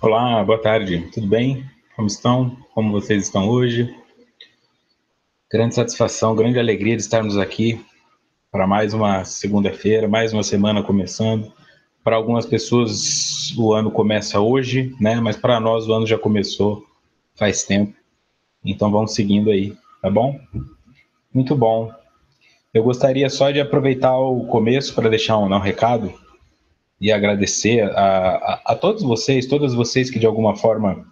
Olá, boa tarde. Tudo bem? Como estão? Como vocês estão hoje? Grande satisfação, grande alegria de estarmos aqui para mais uma segunda-feira, mais uma semana começando. Para algumas pessoas o ano começa hoje, né? Mas para nós o ano já começou faz tempo. Então vamos seguindo aí, tá bom? Muito bom. Eu gostaria só de aproveitar o começo para deixar um recado e agradecer a todos vocês, todas vocês que de alguma forma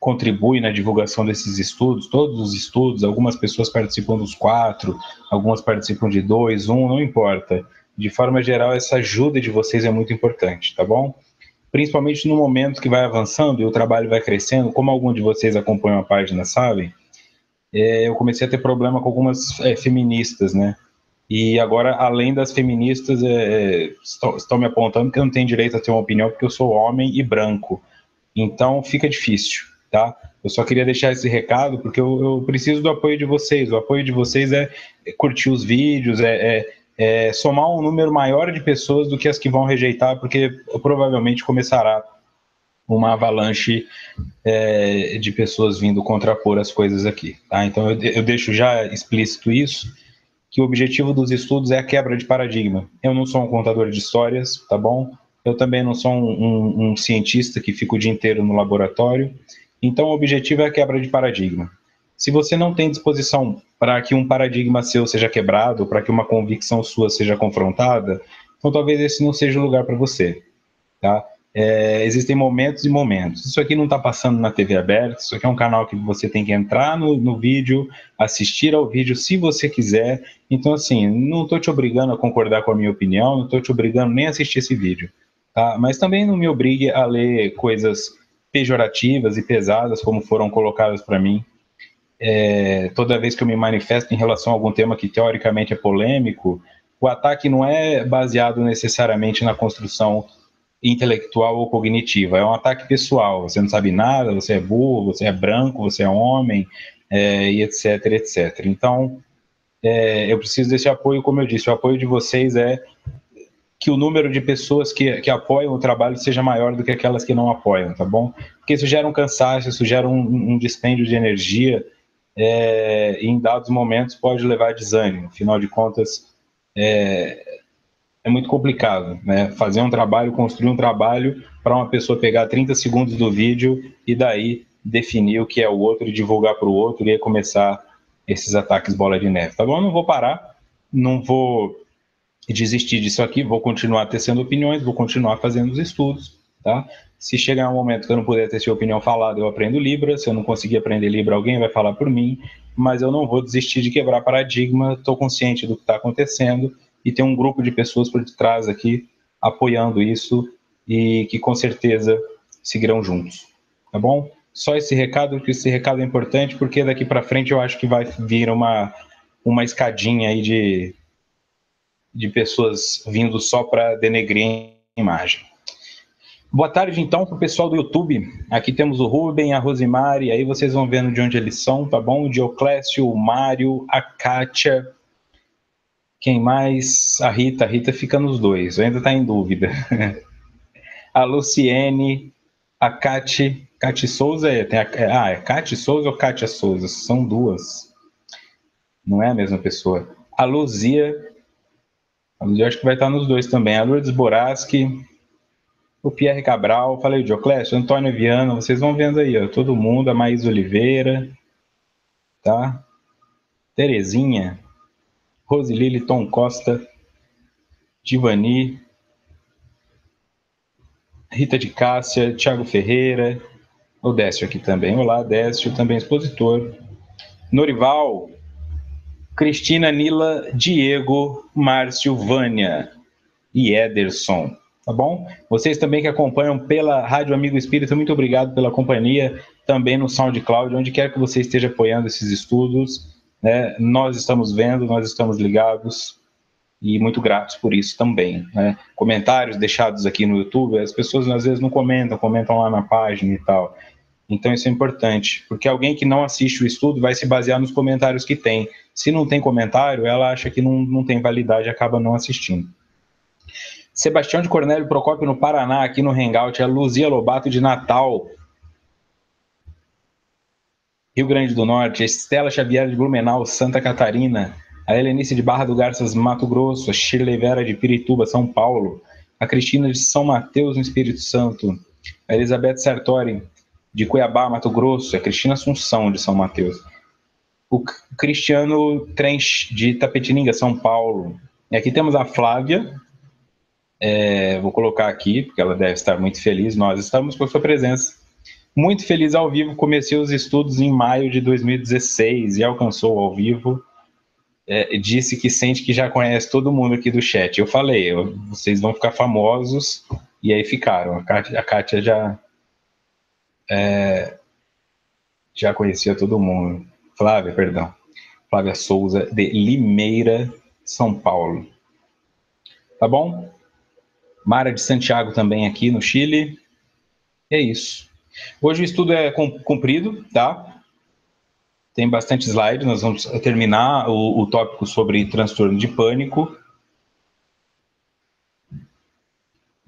contribui na divulgação desses estudos, todos os estudos, algumas pessoas participam dos 4, algumas participam de 2, 1, não importa. De forma geral, essa ajuda de vocês é muito importante, tá bom? Principalmente no momento que vai avançando e o trabalho vai crescendo, como alguns de vocês acompanham a página sabem, eu comecei a ter problema com algumas feministas, né? E agora, além das feministas, estão me apontando que eu não tenho direito a ter uma opinião porque eu sou homem e branco. Então fica difícil, tá? Eu só queria deixar esse recado porque eu preciso do apoio de vocês. O apoio de vocês é curtir os vídeos, somar um número maior de pessoas do que as que vão rejeitar, porque provavelmente começará uma avalanche de pessoas vindo contrapor as coisas aqui, tá? Então eu deixo já explícito isso, que o objetivo dos estudos é a quebra de paradigma. Eu não sou um contador de histórias, tá bom? Eu também não sou um cientista que fica o dia inteiro no laboratório. Então, o objetivo é a quebra de paradigma. Se você não tem disposição para que um paradigma seu seja quebrado, para que uma convicção sua seja confrontada, então talvez esse não seja o lugar para você, tá? Existem momentos e momentos. Isso aqui não está passando na TV aberta, isso aqui é um canal que você tem que entrar no vídeo, assistir ao vídeo se você quiser. Então, assim, não estou te obrigando a concordar com a minha opinião, não estou te obrigando nem a assistir esse vídeo, tá? Mas também não me obrigue a ler coisas pejorativas e pesadas como foram colocadas para mim. Toda vez que eu me manifesto em relação a algum tema que teoricamente é polêmico, o ataque não é baseado necessariamente na construção intelectual ou cognitiva, é um ataque pessoal. Você não sabe nada, você é burro, você é branco, você é homem, e etc, etc. Então, eu preciso desse apoio, como eu disse, o apoio de vocês é que o número de pessoas que apoiam o trabalho seja maior do que aquelas que não apoiam, tá bom? Porque isso gera um cansaço, isso gera um dispêndio de energia, e em dados momentos pode levar a desânimo. Afinal de contas, é muito complicado, né? Fazer um trabalho, construir um trabalho para uma pessoa pegar 30 segundos do vídeo e daí definir o que é o outro e divulgar para o outro e aí começar esses ataques bola de neve, tá bom? Eu não vou parar, não vou desistir disso aqui, vou continuar tecendo opiniões, vou continuar fazendo os estudos, tá? Se chegar um momento que eu não puder ter sua opinião falada, eu aprendo Libra. Se eu não conseguir aprender Libra, alguém vai falar por mim, mas eu não vou desistir de quebrar paradigma. Estou consciente do que está acontecendo e tem um grupo de pessoas por detrás aqui apoiando isso e que com certeza seguirão juntos, tá bom? Só esse recado, porque esse recado é importante, porque daqui para frente eu acho que vai vir uma escadinha aí de pessoas vindo só para denegrir a imagem. Boa tarde, então, para o pessoal do YouTube. Aqui temos o Ruben, a Rosimari, aí vocês vão vendo de onde eles são, tá bom? O Dioclésio, o Mário, a Kátia, quem mais? A Rita fica nos dois, ainda está em dúvida. A Luciene, a Cati Souza, é Cati Souza ou Kátia Souza? São duas, não é a mesma pessoa. A Luzia acho que vai estar nos dois também. A Lourdes Boraski, o Pierre Cabral, falei o Dioclésio, Antônio Viana, vocês vão vendo aí, ó, todo mundo, a Maís Oliveira, tá? Terezinha, Rosilili, Tom Costa, Divani, Rita de Cássia, Thiago Ferreira, o Décio aqui também, olá Décio, também expositor, Norival, Cristina, Nila, Diego, Márcio, Vânia e Ederson, tá bom? Vocês também que acompanham pela Rádio Amigo Espírita, muito obrigado pela companhia, também no SoundCloud, onde quer que você esteja apoiando esses estudos, né? Nós estamos vendo, nós estamos ligados e muito gratos por isso também, né? Comentários deixados aqui no YouTube, as pessoas às vezes não comentam, comentam lá na página e tal. Então isso é importante, porque alguém que não assiste o estudo vai se basear nos comentários que tem. Se não tem comentário, ela acha que não tem validade e acaba não assistindo. Sebastião de Cornélio Procópio, no Paraná, aqui no Hangout. A Luzia Lobato, de Natal, Rio Grande do Norte. A Estela Xavier, de Blumenau, Santa Catarina. A Helenice de Barra do Garças, Mato Grosso. A Shirley Vera, de Pirituba, São Paulo. A Cristina, de São Mateus, no Espírito Santo. A Elizabeth Sartori, de Cuiabá, Mato Grosso. A Cristina Assunção, de São Mateus. O Cristiano Trench, de Itapetininga, São Paulo. E aqui temos a Flávia. Vou colocar aqui, porque ela deve estar muito feliz. Nós estamos com a sua presença. Muito feliz ao vivo. Comecei os estudos em maio de 2016 e alcançou ao vivo. Disse que sente que já conhece todo mundo aqui do chat. Eu falei, vocês vão ficar famosos, e aí ficaram. A Kátia já conhecia todo mundo. Flávia Souza, de Limeira, São Paulo. Tá bom? Mara de Santiago também aqui no Chile. É isso. Hoje o estudo é comprido, tá? Tem bastante slide. Nós vamos terminar o tópico sobre transtorno de pânico.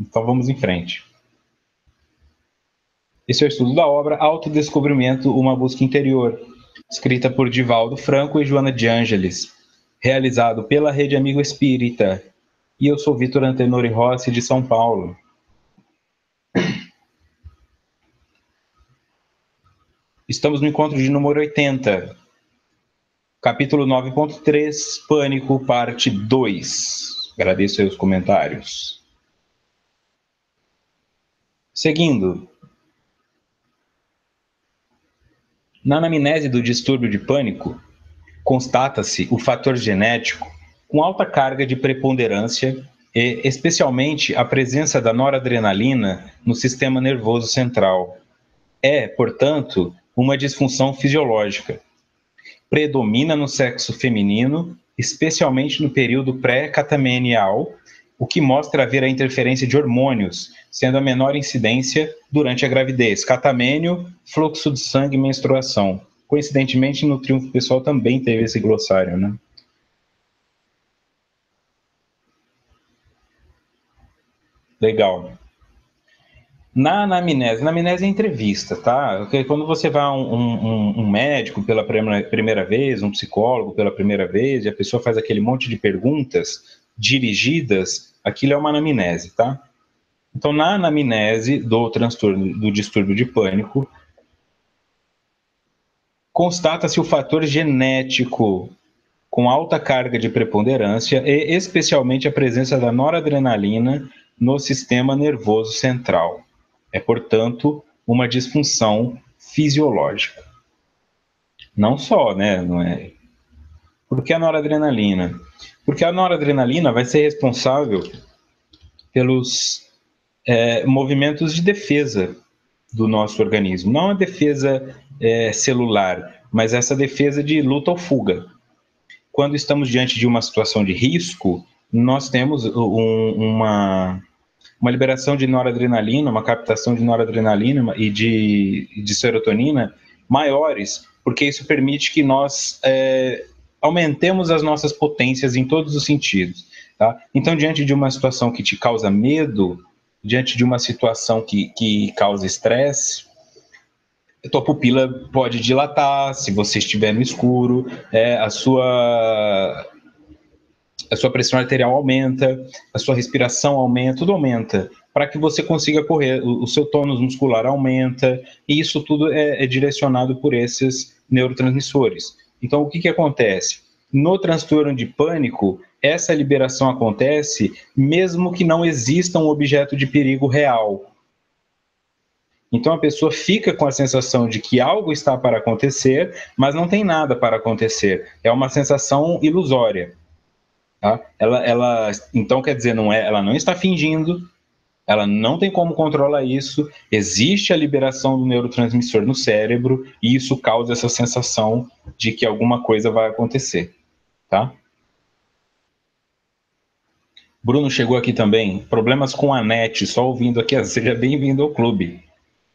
Então vamos em frente. Esse é o estudo da obra Autodescobrimento, uma busca interior, escrita por Divaldo Franco e Joana de Ângeles, realizado pela Rede Amigo Espírita. E eu sou Vitor Antenori Rossi, de São Paulo. Estamos no encontro de número 80, capítulo 9.3, Pânico, parte 2. Agradeço aí os comentários. Seguindo. Na anamnese do distúrbio de pânico, constata-se o fator genético com alta carga de preponderância e, especialmente, a presença da noradrenalina no sistema nervoso central. É, portanto, uma disfunção fisiológica. Predomina no sexo feminino, especialmente no período pré-catamenial, o que mostra haver a interferência de hormônios, sendo a menor incidência durante a gravidez. Catamênio, fluxo de sangue e menstruação. Coincidentemente, no Triunfo Pessoal também teve esse glossário, né? Legal. Na anamnese é entrevista, tá? Porque quando você vai a um médico pela primeira vez, um psicólogo pela primeira vez, e a pessoa faz aquele monte de perguntas dirigidas, aquilo é uma anamnese, tá? Então, na anamnese do transtorno do distúrbio de pânico, constata-se o fator genético com alta carga de preponderância e especialmente a presença da noradrenalina no sistema nervoso central. É, portanto, uma disfunção fisiológica. Não só, né? Não é... Por que a noradrenalina? Porque a noradrenalina vai ser responsável pelos movimentos de defesa do nosso organismo. Não a defesa celular, mas essa defesa de luta ou fuga. Quando estamos diante de uma situação de risco, nós temos uma liberação de noradrenalina, uma captação de noradrenalina e de serotonina maiores, porque isso permite que nós aumentemos as nossas potências em todos os sentidos. Tá? Então, diante de uma situação que te causa medo, diante de uma situação que causa estresse, a tua pupila pode dilatar, se você estiver no escuro, a sua pressão arterial aumenta, a sua respiração aumenta, tudo aumenta, para que você consiga correr, o seu tônus muscular aumenta, e isso tudo é direcionado por esses neurotransmissores. Então, o que acontece? No transtorno de pânico, essa liberação acontece mesmo que não exista um objeto de perigo real. Então a pessoa fica com a sensação de que algo está para acontecer, mas não tem nada para acontecer. É uma sensação ilusória. Tá? Então, quer dizer, ela não está fingindo, ela não tem como controlar isso, existe a liberação do neurotransmissor no cérebro e isso causa essa sensação de que alguma coisa vai acontecer. Tá? Bruno chegou aqui também. Problemas com a net, só ouvindo aqui. Seja bem-vindo ao clube.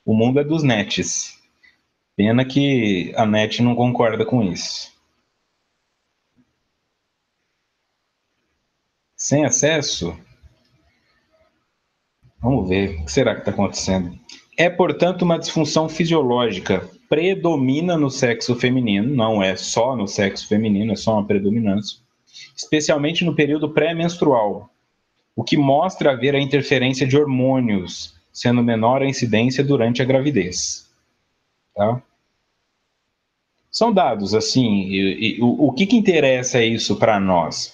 O mundo é dos nets. Pena que a net não concorda com isso. Sem acesso? Vamos ver, o que será que está acontecendo? É, portanto, uma disfunção fisiológica. Predomina no sexo feminino, não é só no sexo feminino, é só uma predominância, especialmente no período pré-menstrual, o que mostra haver a interferência de hormônios, sendo menor a incidência durante a gravidez. Tá? São dados, assim, o que interessa isso para nós?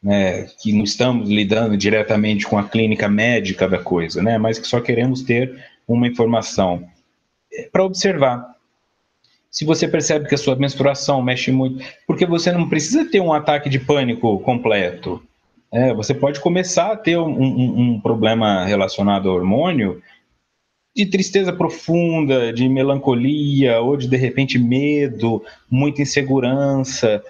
Né, que não estamos lidando diretamente com a clínica médica da coisa, né, mas que só queremos ter uma informação para observar. Se você percebe que a sua menstruação mexe muito, porque você não precisa ter um ataque de pânico completo. Você pode começar a ter um problema relacionado ao hormônio de tristeza profunda, de melancolia, ou de repente medo, muita insegurança.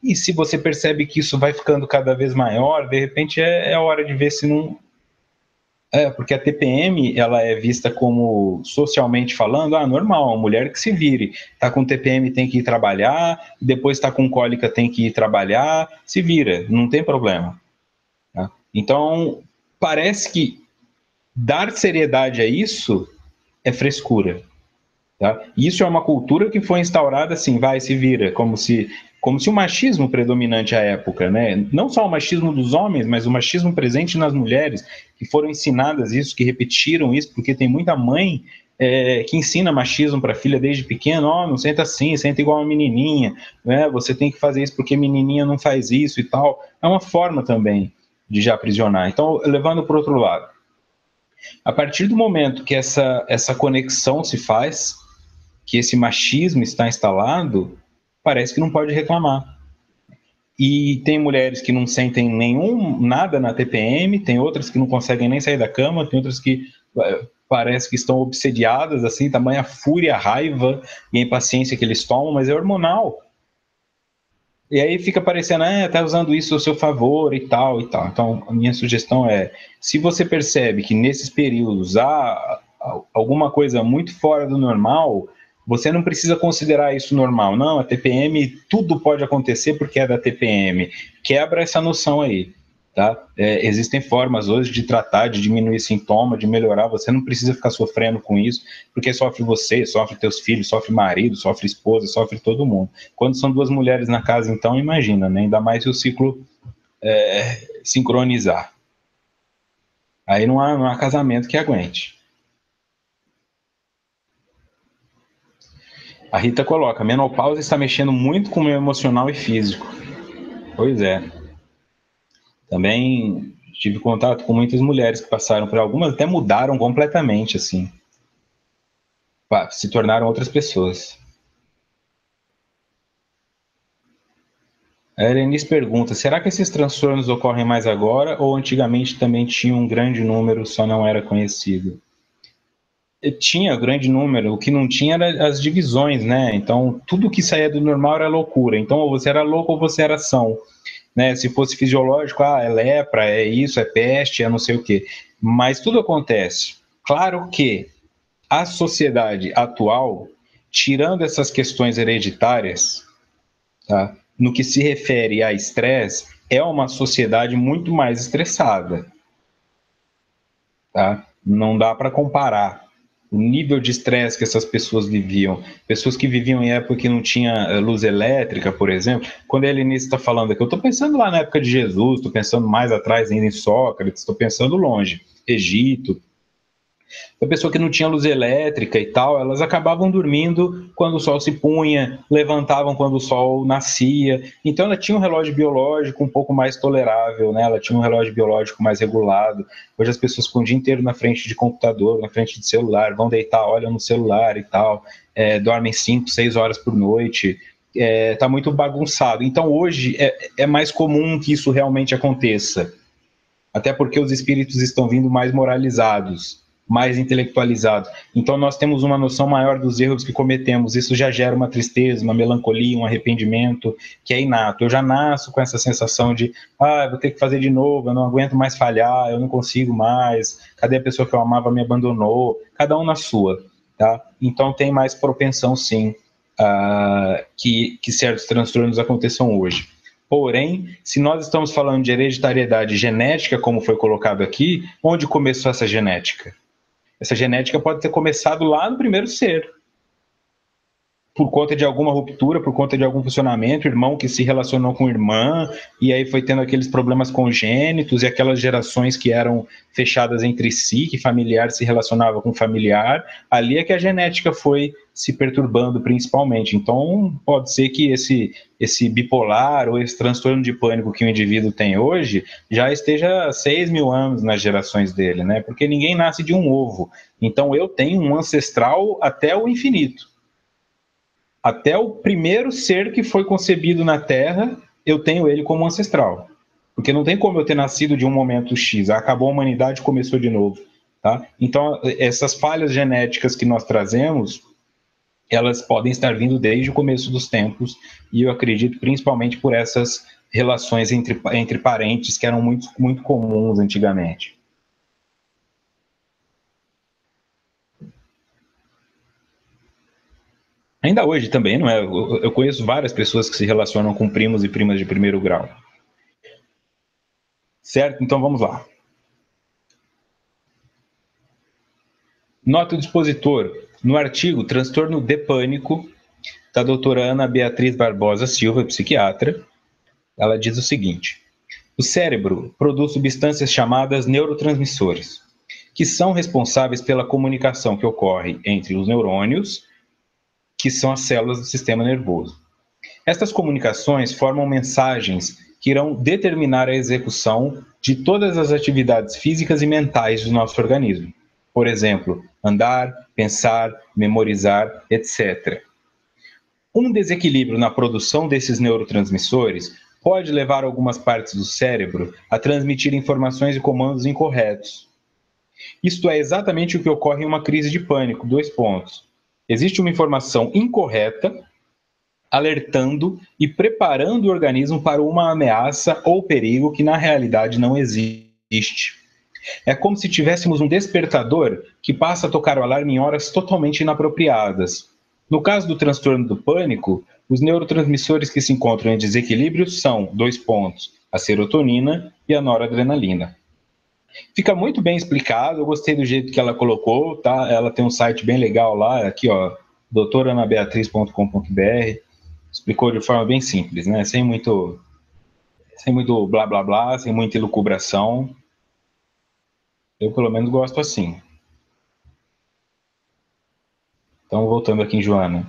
E se você percebe que isso vai ficando cada vez maior, de repente é hora de ver se não. Porque a TPM ela é vista como, socialmente falando, normal, uma mulher que se vire. Tá com TPM tem que ir trabalhar, depois tá com cólica tem que ir trabalhar, se vira, não tem problema. Tá? Então, parece que dar seriedade a isso é frescura. Tá? Isso é uma cultura que foi instaurada assim, vai, se vira, como se o machismo predominante à época, né? Não só o machismo dos homens, mas o machismo presente nas mulheres, que foram ensinadas isso, que repetiram isso, porque tem muita mãe que ensina machismo para a filha desde pequena, não senta assim, senta igual uma menininha, né? Você tem que fazer isso porque menininha não faz isso e tal. É uma forma também de já aprisionar. Então, levando para o outro lado, a partir do momento que essa conexão se faz, que esse machismo está instalado, parece que não pode reclamar. E tem mulheres que não sentem nada na TPM, tem outras que não conseguem nem sair da cama, tem outras que parece que estão obsediadas, assim, tamanha fúria, raiva e a impaciência que eles tomam, mas é hormonal. E aí fica parecendo, tá usando isso ao seu favor e tal e tal. Então, a minha sugestão é, se você percebe que nesses períodos há alguma coisa muito fora do normal, você não precisa considerar isso normal. Não, a TPM, tudo pode acontecer porque é da TPM. Quebra essa noção aí. Tá? Existem formas hoje de tratar, de diminuir sintoma, de melhorar. Você não precisa ficar sofrendo com isso, porque sofre você, sofre teus filhos, sofre marido, sofre esposa, sofre todo mundo. Quando são duas mulheres na casa, então, imagina, né? Ainda mais se o ciclo sincronizar. Aí não há casamento que aguente. A Rita coloca, menopausa está mexendo muito com o meu emocional e físico. Pois é. Também tive contato com muitas mulheres que passaram por algumas, até mudaram completamente, assim. Se tornaram outras pessoas. A Erenice pergunta, será que esses transtornos ocorrem mais agora ou antigamente também tinha um grande número, só não era conhecido? Tinha grande número, o que não tinha era as divisões, né? Então, tudo que saía do normal era loucura. Então, ou você era louco ou você era são. Né? Se fosse fisiológico, é lepra, é isso, é peste, é não sei o quê. Mas tudo acontece. Claro que a sociedade atual, tirando essas questões hereditárias, tá? No que se refere a estresse, é uma sociedade muito mais estressada. Tá? Não dá para comparar o nível de estresse que essas pessoas viviam. Pessoas que viviam em época que não tinha luz elétrica, por exemplo. Quando a Helenice está falando aqui, eu estou pensando lá na época de Jesus, estou pensando mais atrás ainda em Sócrates, estou pensando longe, Egito. A pessoa que não tinha luz elétrica e tal, elas acabavam dormindo quando o sol se punha, levantavam quando o sol nascia. Então ela tinha um relógio biológico um pouco mais tolerável, né? Ela tinha um relógio biológico mais regulado. Hoje as pessoas ficam o dia inteiro na frente de computador, na frente de celular, vão deitar, olham no celular e tal, dormem 5, 6 horas por noite. Tá muito bagunçado. Então hoje é mais comum que isso realmente aconteça. Até porque os espíritos estão vindo mais moralizados, mais intelectualizados. Então nós temos uma noção maior dos erros que cometemos. Isso já gera uma tristeza, uma melancolia, um arrependimento que é inato. Eu já nasço com essa sensação de, vou ter que fazer de novo, eu não aguento mais falhar, eu não consigo mais, cadê a pessoa que eu amava me abandonou? Cada um na sua, tá? Então tem mais propensão, sim, que certos transtornos aconteçam hoje. Porém, se nós estamos falando de hereditariedade genética, como foi colocado aqui, onde começou essa genética? Essa genética pode ter começado lá no primeiro ser, por conta de alguma ruptura, por conta de algum funcionamento, irmão que se relacionou com irmã, e aí foi tendo aqueles problemas congênitos, e aquelas gerações que eram fechadas entre si, que familiar se relacionava com familiar, ali é que a genética foi se perturbando principalmente. Então, pode ser que esse bipolar ou esse transtorno de pânico que o indivíduo tem hoje já esteja há 6.000 anos nas gerações dele, né? Porque ninguém nasce de um ovo. Então, eu tenho um ancestral até o infinito. Até o primeiro ser que foi concebido na Terra, eu tenho ele como ancestral. Porque não tem como eu ter nascido de um momento X. Acabou a humanidade, começou de novo. Tá? Então, essas falhas genéticas que nós trazemos, elas podem estar vindo desde o começo dos tempos, e eu acredito principalmente por essas relações entre parentes que eram muito, muito comuns antigamente. Ainda hoje também, não é? Eu conheço várias pessoas que se relacionam com primos e primas de primeiro grau. Certo? Então vamos lá. Nota do expositor. No artigo Transtorno de Pânico, da doutora Ana Beatriz Barbosa Silva, psiquiatra, ela diz o seguinte: o cérebro produz substâncias chamadas neurotransmissores, que são responsáveis pela comunicação que ocorre entre os neurônios, que são as células do sistema nervoso. Estas comunicações formam mensagens que irão determinar a execução de todas as atividades físicas e mentais do nosso organismo. Por exemplo, andar, pensar, memorizar, etc. Um desequilíbrio na produção desses neurotransmissores pode levar algumas partes do cérebro a transmitir informações e comandos incorretos. Isto é exatamente o que ocorre em uma crise de pânico. 2 pontos. Existe uma informação incorreta alertando e preparando o organismo para uma ameaça ou perigo que na realidade não existe. É como se tivéssemos um despertador que passa a tocar o alarme em horas totalmente inapropriadas. No caso do transtorno do pânico, os neurotransmissores que se encontram em desequilíbrio são, 2 pontos, a serotonina e a noradrenalina. Fica muito bem explicado, eu gostei do jeito que ela colocou, tá? Ela tem um site bem legal lá, aqui ó, doutoranabeatriz.com.br, explicou de forma bem simples, né? Sem muito blá blá blá, sem muita elucubração. Eu pelo menos gosto assim. Então, voltando aqui em Joana.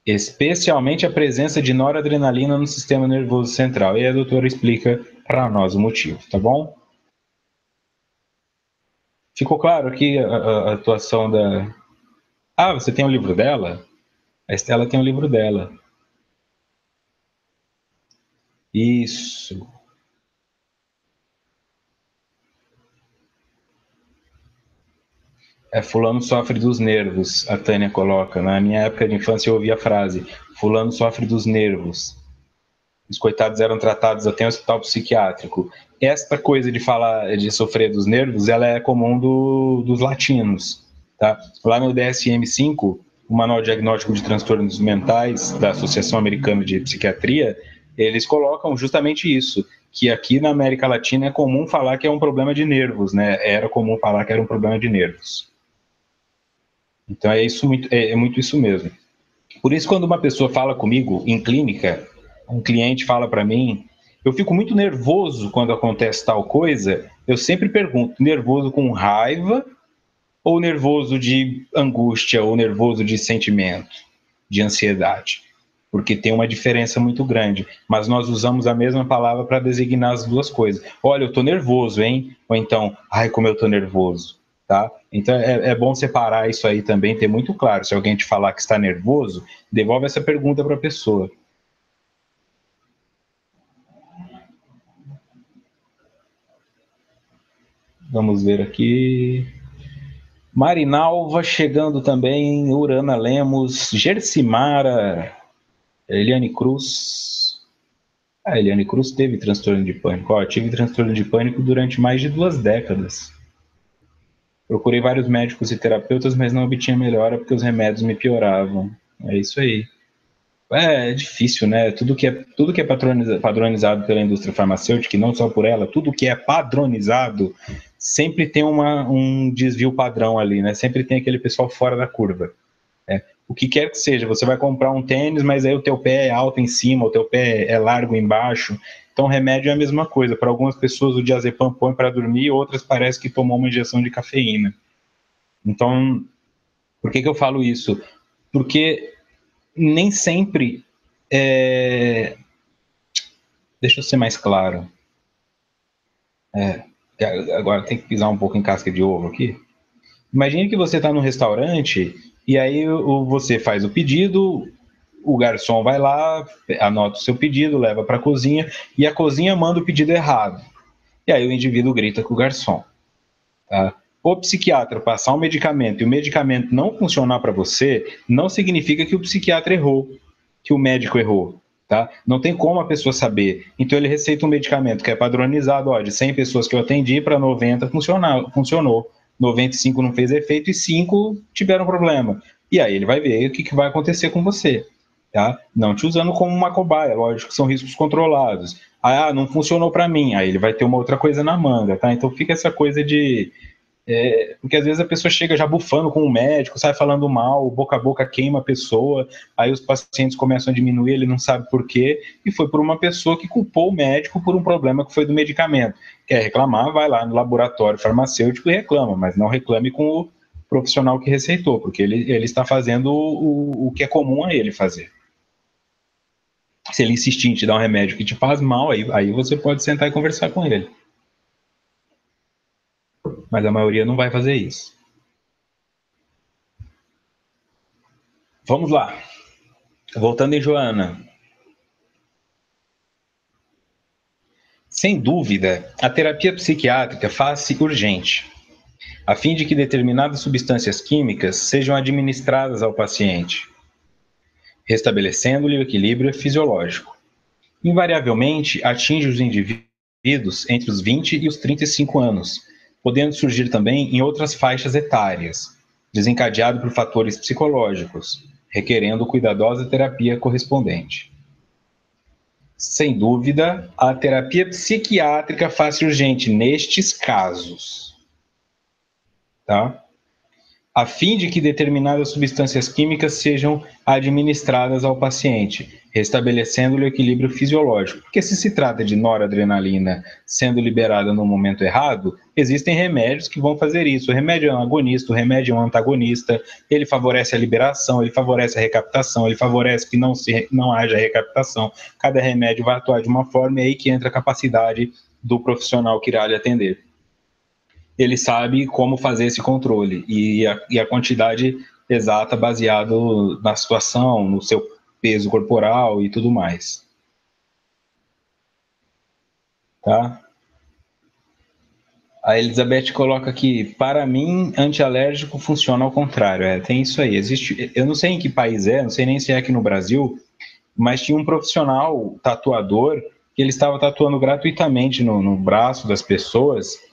Especialmente a presença de noradrenalina no sistema nervoso central. E a doutora explica para nós o motivo, tá bom? Ficou claro aqui a atuação da... Ah, você tem o livro dela? A Estela tem o livro dela. Isso. Fulano sofre dos nervos, a Tânia coloca. Na minha época de infância eu ouvi a frase, fulano sofre dos nervos. Os coitados eram tratados até em hospital psiquiátrico. Esta coisa de falar, de sofrer dos nervos, ela é comum dos latinos. Tá? Lá no DSM-5, o Manual Diagnóstico de Transtornos Mentais da Associação Americana de Psiquiatria, eles colocam justamente isso, que aqui na América Latina é comum falar que é um problema de nervos, né? Era comum falar que era um problema de nervos. Então é muito isso mesmo. Por isso, quando uma pessoa fala comigo em clínica, um cliente fala para mim, eu fico muito nervoso quando acontece tal coisa, eu sempre pergunto, nervoso com raiva ou nervoso de angústia ou nervoso de sentimento, de ansiedade? Porque tem uma diferença muito grande, mas nós usamos a mesma palavra para designar as duas coisas. Olha, eu estou nervoso, hein? Ou então, ai, como eu estou nervoso. Tá? Então é bom separar isso aí também, ter muito claro. Se alguém te falar que está nervoso, devolve essa pergunta para a pessoa. Vamos ver aqui. Marinalva chegando também, Urana Lemos, Gersimara, Eliane Cruz. A Eliane Cruz teve transtorno de pânico. Ó, eu tive transtorno de pânico durante mais de 2 décadas. Procurei vários médicos e terapeutas, mas não obtinha melhora porque os remédios me pioravam. É isso aí. É difícil, né? Tudo que é padronizado pela indústria farmacêutica, e não só por ela, tudo que é padronizado sempre tem um desvio padrão ali, né? Sempre tem aquele pessoal fora da curva. O que quer que seja, você vai comprar um tênis, mas aí o teu pé é alto em cima, o teu pé é largo embaixo. Então, remédio é a mesma coisa. Para algumas pessoas, o diazepam põe para dormir, outras parece que tomou uma injeção de cafeína. Então, por que eu falo isso? Porque nem sempre deixa eu ser mais claro. Agora tem que pisar um pouco em casca de ovo aqui. Imagine que você está num restaurante e aí você faz o pedido, o garçom vai lá, anota o seu pedido, leva para a cozinha e a cozinha manda o pedido errado. E aí o indivíduo grita com o garçom. Tá? O psiquiatra passar um medicamento e o medicamento não funcionar para você, não significa que o psiquiatra errou, que o médico errou. Tá? Não tem como a pessoa saber. Então ele receita um medicamento que é padronizado, ó, de 100 pessoas que eu atendi, para 90 funcionou. 95 não fez efeito e 5 tiveram problema. E aí ele vai ver o que vai acontecer com você. Tá? Não te usando como uma cobaia, lógico que são riscos controlados. Ah, não funcionou para mim, aí ele vai ter uma outra coisa na manga, tá? Então fica essa coisa de... porque às vezes a pessoa chega já bufando com o médico, sai falando mal, boca a boca queima a pessoa, aí os pacientes começam a diminuir, ele não sabe por quê, e foi por uma pessoa que culpou o médico por um problema que foi do medicamento. Quer reclamar, vai lá no laboratório farmacêutico e reclama, mas não reclame com o profissional que receitou, porque ele está fazendo o que é comum a ele fazer. Se ele insistir em te dar um remédio que te faz mal, aí você pode sentar e conversar com ele. Mas a maioria não vai fazer isso. Vamos lá. Voltando em Joana. Sem dúvida, a terapia psiquiátrica faz-se urgente, a fim de que determinadas substâncias químicas sejam administradas ao paciente, restabelecendo-lhe o equilíbrio fisiológico. Invariavelmente, atinge os indivíduos entre os 20 e os 35 anos, podendo surgir também em outras faixas etárias, desencadeado por fatores psicológicos, requerendo cuidadosa terapia correspondente. Sem dúvida, a terapia psiquiátrica faz-se urgente nestes casos, tá? A fim de que determinadas substâncias químicas sejam administradas ao paciente, restabelecendo-lhe o equilíbrio fisiológico. Porque se se trata de noradrenalina sendo liberada no momento errado, existem remédios que vão fazer isso. O remédio é um agonista, o remédio é um antagonista, ele favorece a liberação, ele favorece a recaptação, ele favorece que não haja recaptação. Cada remédio vai atuar de uma forma e é aí que entra a capacidade do profissional que irá lhe atender. Ele sabe como fazer esse controle e a quantidade exata baseado na situação, no seu peso corporal e tudo mais. Tá? A Elizabeth coloca aqui, para mim, antialérgico funciona ao contrário. Tem isso aí. Existe, eu não sei em que país não sei nem se é aqui no Brasil, mas tinha um profissional tatuador que ele estava tatuando gratuitamente no braço das pessoas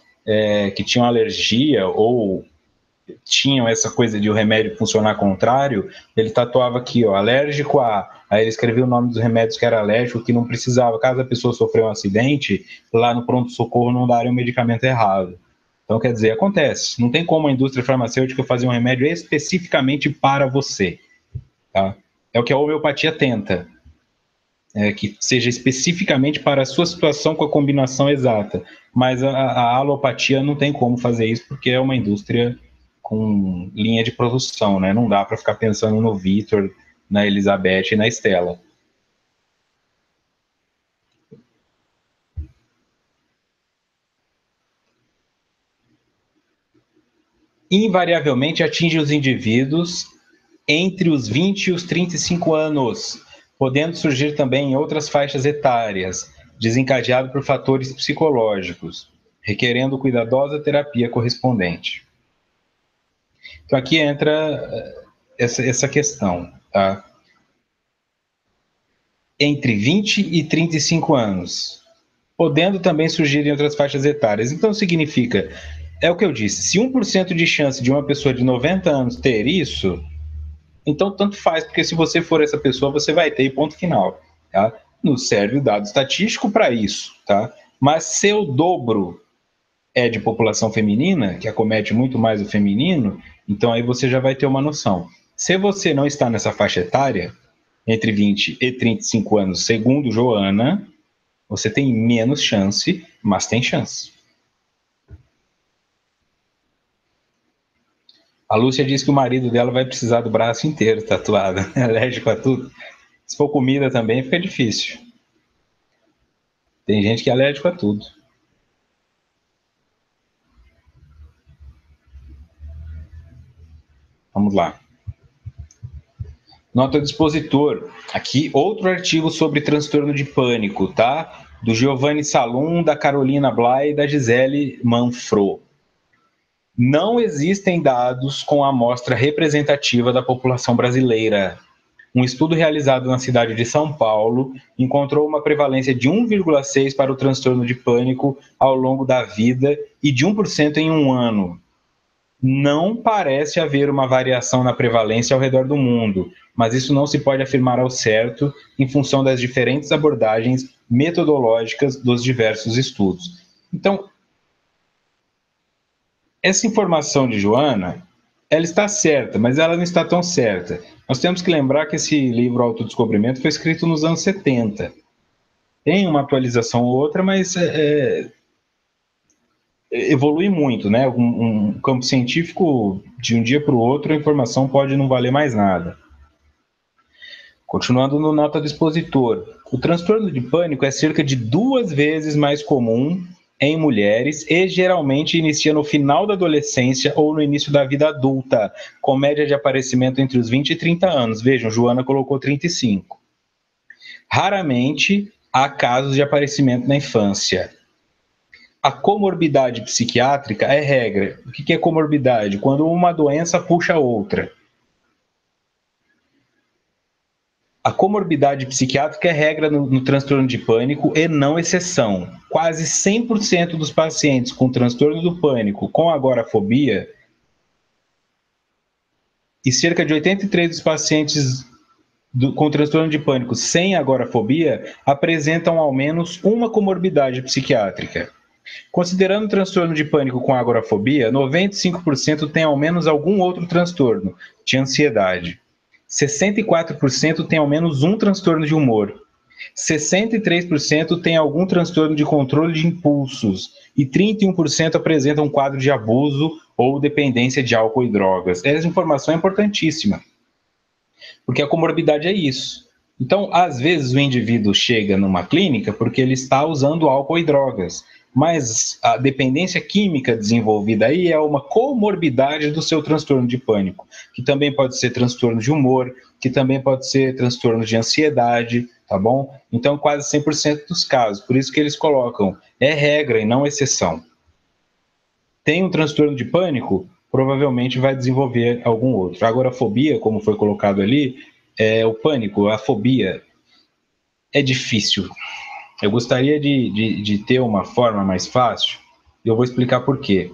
que tinham alergia ou tinham essa coisa de o remédio funcionar contrário. Ele tatuava aqui, ó, alérgico a... Aí ele escrevia o nome dos remédios que era alérgico, que não precisava, caso a pessoa sofreu um acidente, lá no pronto-socorro não darem o medicamento errado. Então, quer dizer, acontece. Não tem como a indústria farmacêutica fazer um remédio especificamente para você. Tá? É o que a homeopatia tenta. Que seja especificamente para a sua situação com a combinação exata. Mas a alopatia não tem como fazer isso, porque é uma indústria com linha de produção, né? Não dá para ficar pensando no Vitor, na Elizabeth e na Estela. Invariavelmente atinge os indivíduos entre os 20 e os 35 anos, podendo surgir também em outras faixas etárias, desencadeado por fatores psicológicos, requerendo cuidadosa terapia correspondente. Então aqui entra essa questão, tá? Entre 20 e 35 anos, podendo também surgir em outras faixas etárias. Então significa, é o que eu disse, se 1% de chance de uma pessoa de 90 anos ter isso, Então, tanto faz, porque se você for essa pessoa, você vai ter ponto final, tá? Nos serve o dado estatístico para isso, tá? Mas se o dobro é de população feminina, que acomete muito mais o feminino, então aí você já vai ter uma noção. Se você não está nessa faixa etária, entre 20 e 35 anos, segundo Joana, você tem menos chance, mas tem chance. A Lúcia diz que o marido dela vai precisar do braço inteiro tatuado, é alérgico a tudo. Se for comida também, fica difícil. Tem gente que é alérgico a tudo. Vamos lá. Nota do expositor. Aqui, outro artigo sobre transtorno de pânico, tá? Do Giovanni Salum, da Carolina Blay e da Gisele Manfro. Não existem dados com a amostra representativa da população brasileira. Um estudo realizado na cidade de São Paulo encontrou uma prevalência de 1,6% para o transtorno de pânico ao longo da vida e de 1% em um ano. Não parece haver uma variação na prevalência ao redor do mundo, mas isso não se pode afirmar ao certo em função das diferentes abordagens metodológicas dos diversos estudos. Então, essa informação de Joana, ela está certa, mas ela não está tão certa. Nós temos que lembrar que esse livro Autodescobrimento foi escrito nos anos 70. Tem uma atualização ou outra, mas evolui muito, né? Um campo científico, de um dia para o outro, a informação pode não valer mais nada. Continuando no nota do expositor, o transtorno de pânico é cerca de 2 vezes mais comum em mulheres e geralmente inicia no final da adolescência ou no início da vida adulta, com média de aparecimento entre os 20 e 30 anos. Vejam, Joana colocou 35. Raramente há casos de aparecimento na infância. A comorbidade psiquiátrica é regra. O que é comorbidade? Quando uma doença puxa a outra. A comorbidade psiquiátrica é regra no transtorno de pânico e não exceção. Quase 100% dos pacientes com transtorno do pânico com agorafobia e cerca de 83% dos pacientes com transtorno de pânico sem agorafobia apresentam ao menos uma comorbidade psiquiátrica. Considerando o transtorno de pânico com agorafobia, 95% tem ao menos algum outro transtorno de ansiedade. 64% tem ao menos um transtorno de humor. 63% tem algum transtorno de controle de impulsos e 31% apresentam um quadro de abuso ou dependência de álcool e drogas. Essa informação é importantíssima, porque a comorbidade é isso. Então, às vezes o indivíduo chega numa clínica porque ele está usando álcool e drogas, mas a dependência química desenvolvida aí é uma comorbidade do seu transtorno de pânico, que também pode ser transtorno de humor, que também pode ser transtorno de ansiedade, tá bom? Então, quase 100% dos casos. Por isso que eles colocam, é regra e não exceção. Tem um transtorno de pânico, provavelmente vai desenvolver algum outro. Agora, a fobia, como foi colocado ali, o pânico, a fobia, é difícil. Eu gostaria de ter uma forma mais fácil, e eu vou explicar por quê.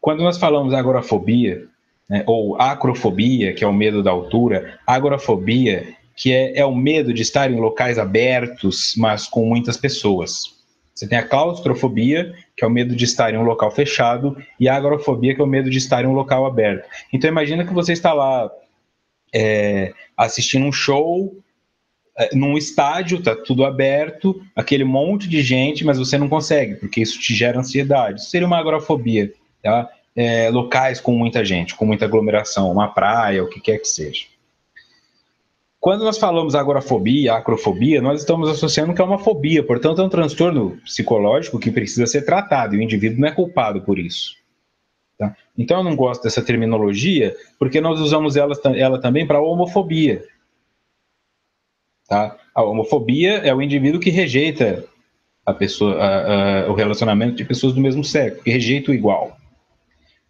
Quando nós falamos agorafobia, né, ou acrofobia, que é o medo da altura, agorafobia, que é o medo de estar em locais abertos, mas com muitas pessoas. Você tem a claustrofobia, que é o medo de estar em um local fechado, e a agorafobia, que é o medo de estar em um local aberto. Então, imagina que você está lá assistindo um show, num estádio, tá tudo aberto, aquele monte de gente, mas você não consegue, porque isso te gera ansiedade. Isso seria uma agorafobia, tá? Locais com muita gente, com muita aglomeração, uma praia, o que quer que seja. Quando nós falamos agorafobia, acrofobia, nós estamos associando que é uma fobia, portanto é um transtorno psicológico que precisa ser tratado, e o indivíduo não é culpado por isso. Tá? Então eu não gosto dessa terminologia, porque nós usamos ela também para homofobia. Tá? A homofobia é o indivíduo que rejeita a pessoa, o relacionamento de pessoas do mesmo sexo, que rejeita o igual.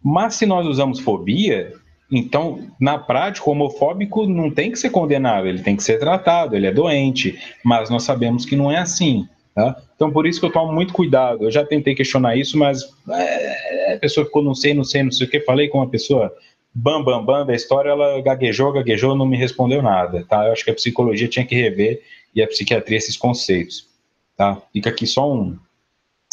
Mas se nós usamos fobia, então, na prática, o homofóbico não tem que ser condenado, ele tem que ser tratado, ele é doente, mas nós sabemos que não é assim. Tá? Então, por isso que eu tomo muito cuidado. Eu já tentei questionar isso, mas a pessoa ficou não sei o que, falei com uma pessoa bam, bam, bam da história, ela gaguejou, não me respondeu nada, tá? Eu acho que a psicologia tinha que rever e a psiquiatria esses conceitos, tá? Fica aqui só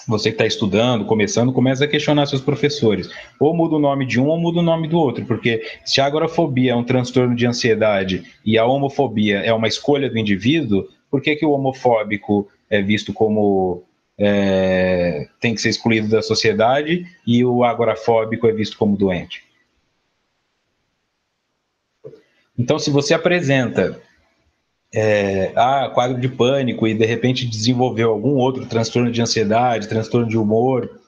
você que está estudando, começando, começa a questionar seus professores. Ou muda o nome de um ou muda o nome do outro, porque se a agorafobia é um transtorno de ansiedade e a homofobia é uma escolha do indivíduo, por que o homofóbico é visto como tem que ser excluído da sociedade e o agorafóbico é visto como doente? Então, se você apresenta quadro de pânico e de repente desenvolveu algum outro transtorno de ansiedade, transtorno de humor,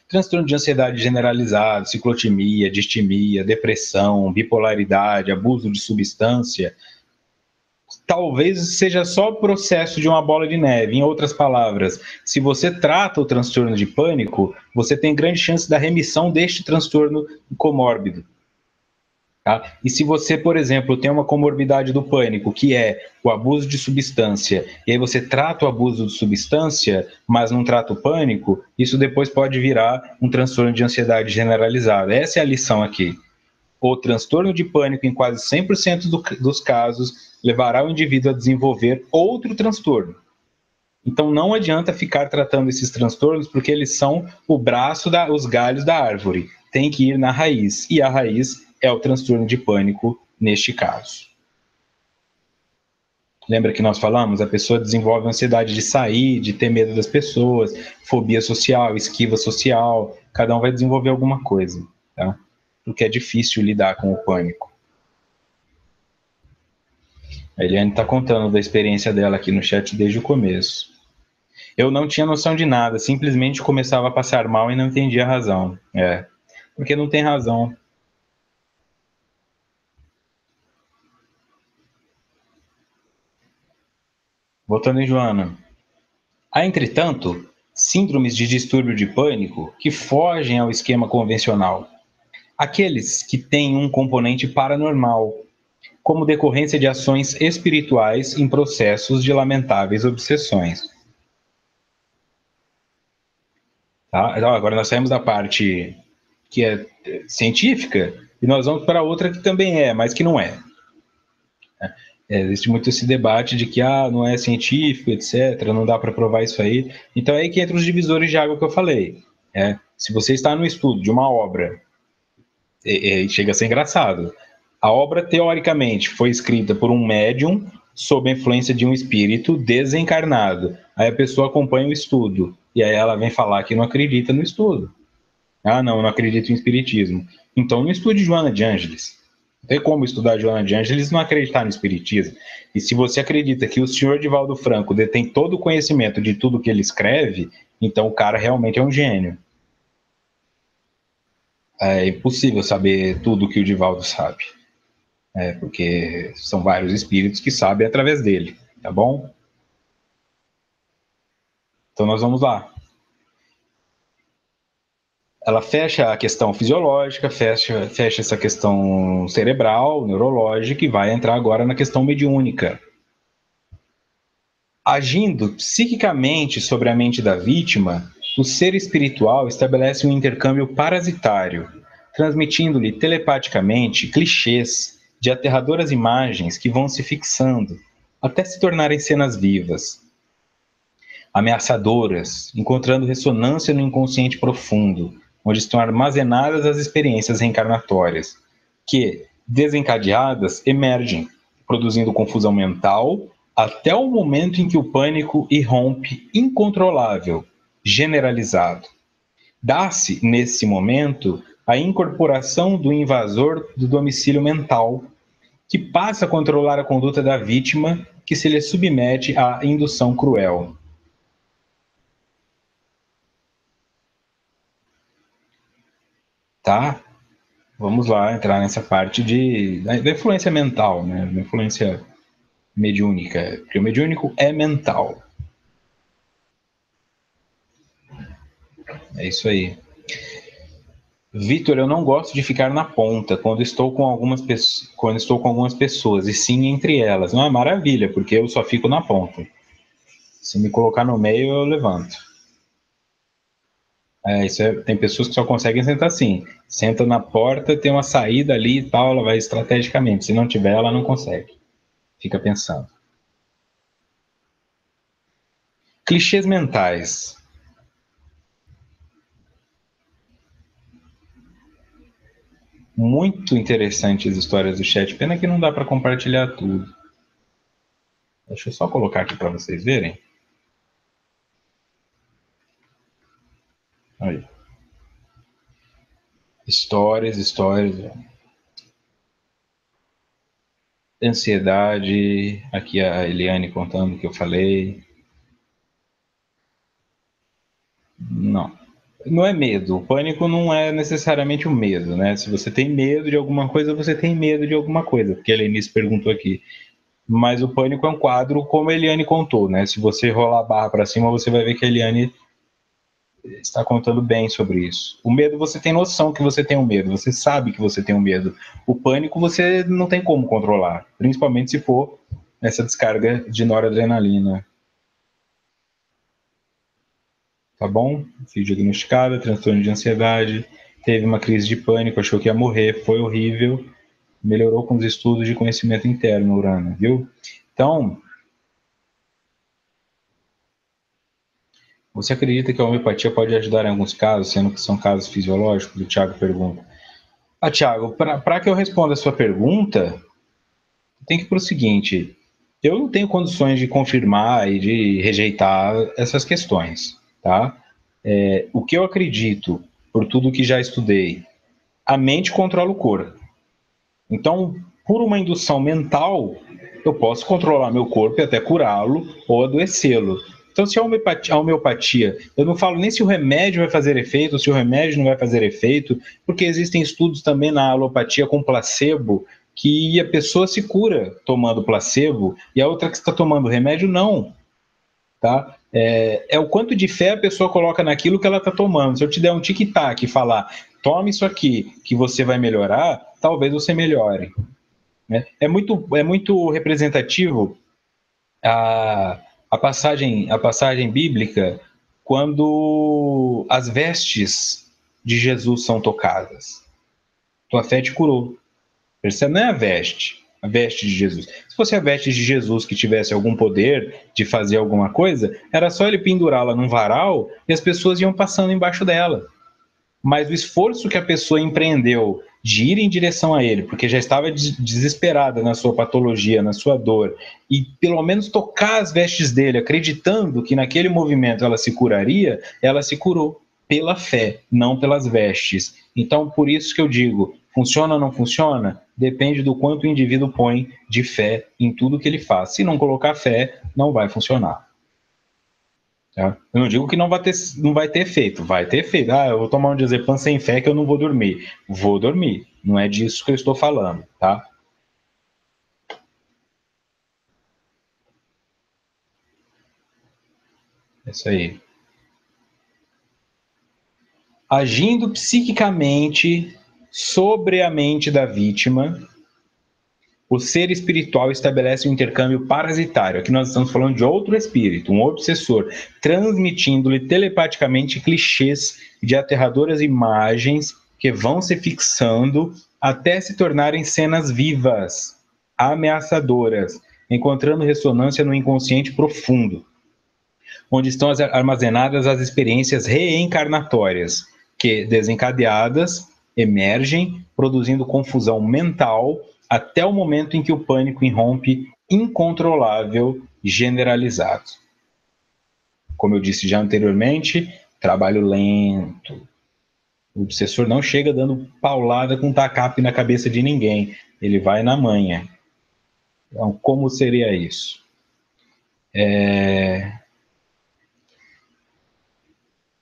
transtorno de ansiedade generalizado, ciclotimia, distimia, depressão, bipolaridade, abuso de substância, talvez seja só o processo de uma bola de neve. Em outras palavras, se você trata o transtorno de pânico, você tem grande chance da remissão deste transtorno comórbido. Tá? E se você, por exemplo, tem uma comorbidade do pânico, que é o abuso de substância, e aí você trata o abuso de substância, mas não trata o pânico, isso depois pode virar um transtorno de ansiedade generalizada. Essa é a lição aqui. O transtorno de pânico, em quase 100% dos casos, levará o indivíduo a desenvolver outro transtorno. Então não adianta ficar tratando esses transtornos, porque eles são o braço, os galhos da árvore. Tem que ir na raiz, e a raiz é o transtorno de pânico neste caso. Lembra que nós falamos? A pessoa desenvolve ansiedade de sair, de ter medo das pessoas, fobia social, esquiva social, cada um vai desenvolver alguma coisa, tá? Porque é difícil lidar com o pânico. A Eliane está contando da experiência dela aqui no chat desde o começo. Eu não tinha noção de nada, simplesmente começava a passar mal e não entendia a razão. Porque não tem razão. Voltando em Joana. Há, entretanto, síndromes de distúrbio de pânico que fogem ao esquema convencional. Aqueles que têm um componente paranormal, como decorrência de ações espirituais em processos de lamentáveis obsessões. Tá? Então, agora nós saímos da parte que é científica e nós vamos para outra que também é, mas que não é. Existe muito esse debate de que não é científico, etc., não dá para provar isso aí. Então é aí que entra os divisores de água que eu falei. Se você está no estudo de uma obra, chega a ser engraçado. A obra, teoricamente, foi escrita por um médium sob a influência de um espírito desencarnado. Aí a pessoa acompanha o estudo, e aí ela vem falar que não acredita no estudo. Não acredito em espiritismo. Então não estude Joana de Ângeles. Não tem como estudar Joana de Ângeles e não acreditar no espiritismo. E se você acredita que o senhor Divaldo Franco detém todo o conhecimento de tudo que ele escreve, então o cara realmente é um gênio. É impossível saber tudo que o Divaldo sabe. Porque são vários espíritos que sabem através dele, tá bom? Então nós vamos lá. Ela fecha a questão fisiológica, fecha essa questão cerebral, neurológica, e vai entrar agora na questão mediúnica. Agindo psiquicamente sobre a mente da vítima, o ser espiritual estabelece um intercâmbio parasitário, transmitindo-lhe telepaticamente clichês de aterradoras imagens que vão se fixando, até se tornarem cenas vivas, ameaçadoras, encontrando ressonância no inconsciente profundo, onde estão armazenadas as experiências reencarnatórias, que, desencadeadas, emergem, produzindo confusão mental, até o momento em que o pânico irrompe incontrolável, generalizado. Dá-se, nesse momento, a incorporação do invasor do domicílio mental, que passa a controlar a conduta da vítima, que se lhe submete à indução cruel. Tá? Vamos lá entrar nessa parte da influência mental, né? Da influência mediúnica, porque o mediúnico é mental. É isso aí. Vitor, eu não gosto de ficar na ponta quando estou com algumas pessoas, e sim entre elas. Não é maravilha, porque eu só fico na ponta. Se me colocar no meio, eu levanto. Tem pessoas que só conseguem sentar assim. Senta na porta, tem uma saída ali e tal, ela vai estrategicamente. Se não tiver, ela não consegue. Fica pensando. Clichês mentais. Muito interessantes as histórias do chat. Pena que não dá para compartilhar tudo. Deixa eu só colocar aqui para vocês verem. Aí. Histórias. Ansiedade. Aqui a Eliane contando o que eu falei. Não. Não é medo. O pânico não é necessariamente o medo, né? Se você tem medo de alguma coisa, você tem medo de alguma coisa. Porque a Elenice perguntou aqui. Mas o pânico é um quadro como a Eliane contou, né? Se você rolar a barra para cima, você vai ver que a Eliane está contando bem sobre isso. O medo, você tem noção que você tem um medo, você sabe que você tem um medo. O pânico, você não tem como controlar, principalmente se for essa descarga de noradrenalina. Tá bom? Fui diagnosticada, transtorno de ansiedade, teve uma crise de pânico, achou que ia morrer, foi horrível, melhorou com os estudos de conhecimento interno, Urana, viu? Então, você acredita que a homeopatia pode ajudar em alguns casos, sendo que são casos fisiológicos? O Thiago pergunta. Thiago, para que eu responda a sua pergunta, tem que ir para o seguinte: eu não tenho condições de confirmar e de rejeitar essas questões, tá? O que eu acredito, por tudo que já estudei, a mente controla o corpo. Então, por uma indução mental, eu posso controlar meu corpo e até curá-lo ou adoecê-lo. Então, se a homeopatia, eu não falo nem se o remédio vai fazer efeito, ou se o remédio não vai fazer efeito, porque existem estudos também na alopatia com placebo, que a pessoa se cura tomando placebo e a outra que está tomando remédio não. Tá? É o quanto de fé a pessoa coloca naquilo que ela está tomando. Se eu te der um tic-tac e falar, tome isso aqui que você vai melhorar, talvez você melhore. Né? É muito representativo a passagem bíblica quando as vestes de Jesus são tocadas. Tua fé te curou. Percebe? Não é a veste de Jesus. Se fosse a veste de Jesus que tivesse algum poder de fazer alguma coisa, era só ele pendurá-la num varal e as pessoas iam passando embaixo dela. Mas o esforço que a pessoa empreendeu de ir em direção a ele, porque já estava desesperada na sua patologia, na sua dor, e pelo menos tocar as vestes dele, acreditando que naquele movimento ela se curaria, ela se curou pela fé, não pelas vestes. Então, por isso que eu digo, funciona ou não funciona? Depende do quanto o indivíduo põe de fé em tudo que ele faz. Se não colocar fé, não vai funcionar. Tá? Eu não digo que não vai ter efeito, vai ter efeito. Eu vou tomar um diazepam sem fé que eu não vou dormir. Vou dormir, não é disso que eu estou falando, tá? É isso aí. Agindo psiquicamente sobre a mente da vítima, o ser espiritual estabelece um intercâmbio parasitário. Aqui nós estamos falando de outro espírito, um obsessor, transmitindo-lhe telepaticamente clichês de aterradoras imagens que vão se fixando até se tornarem cenas vivas, ameaçadoras, encontrando ressonância no inconsciente profundo, onde estão armazenadas as experiências reencarnatórias, que, desencadeadas, emergem, produzindo confusão mental até o momento em que o pânico irrompe incontrolável, generalizado. Como eu disse já anteriormente, trabalho lento. O obsessor não chega dando paulada com tacape na cabeça de ninguém. Ele vai na manha. Então, como seria isso? Eu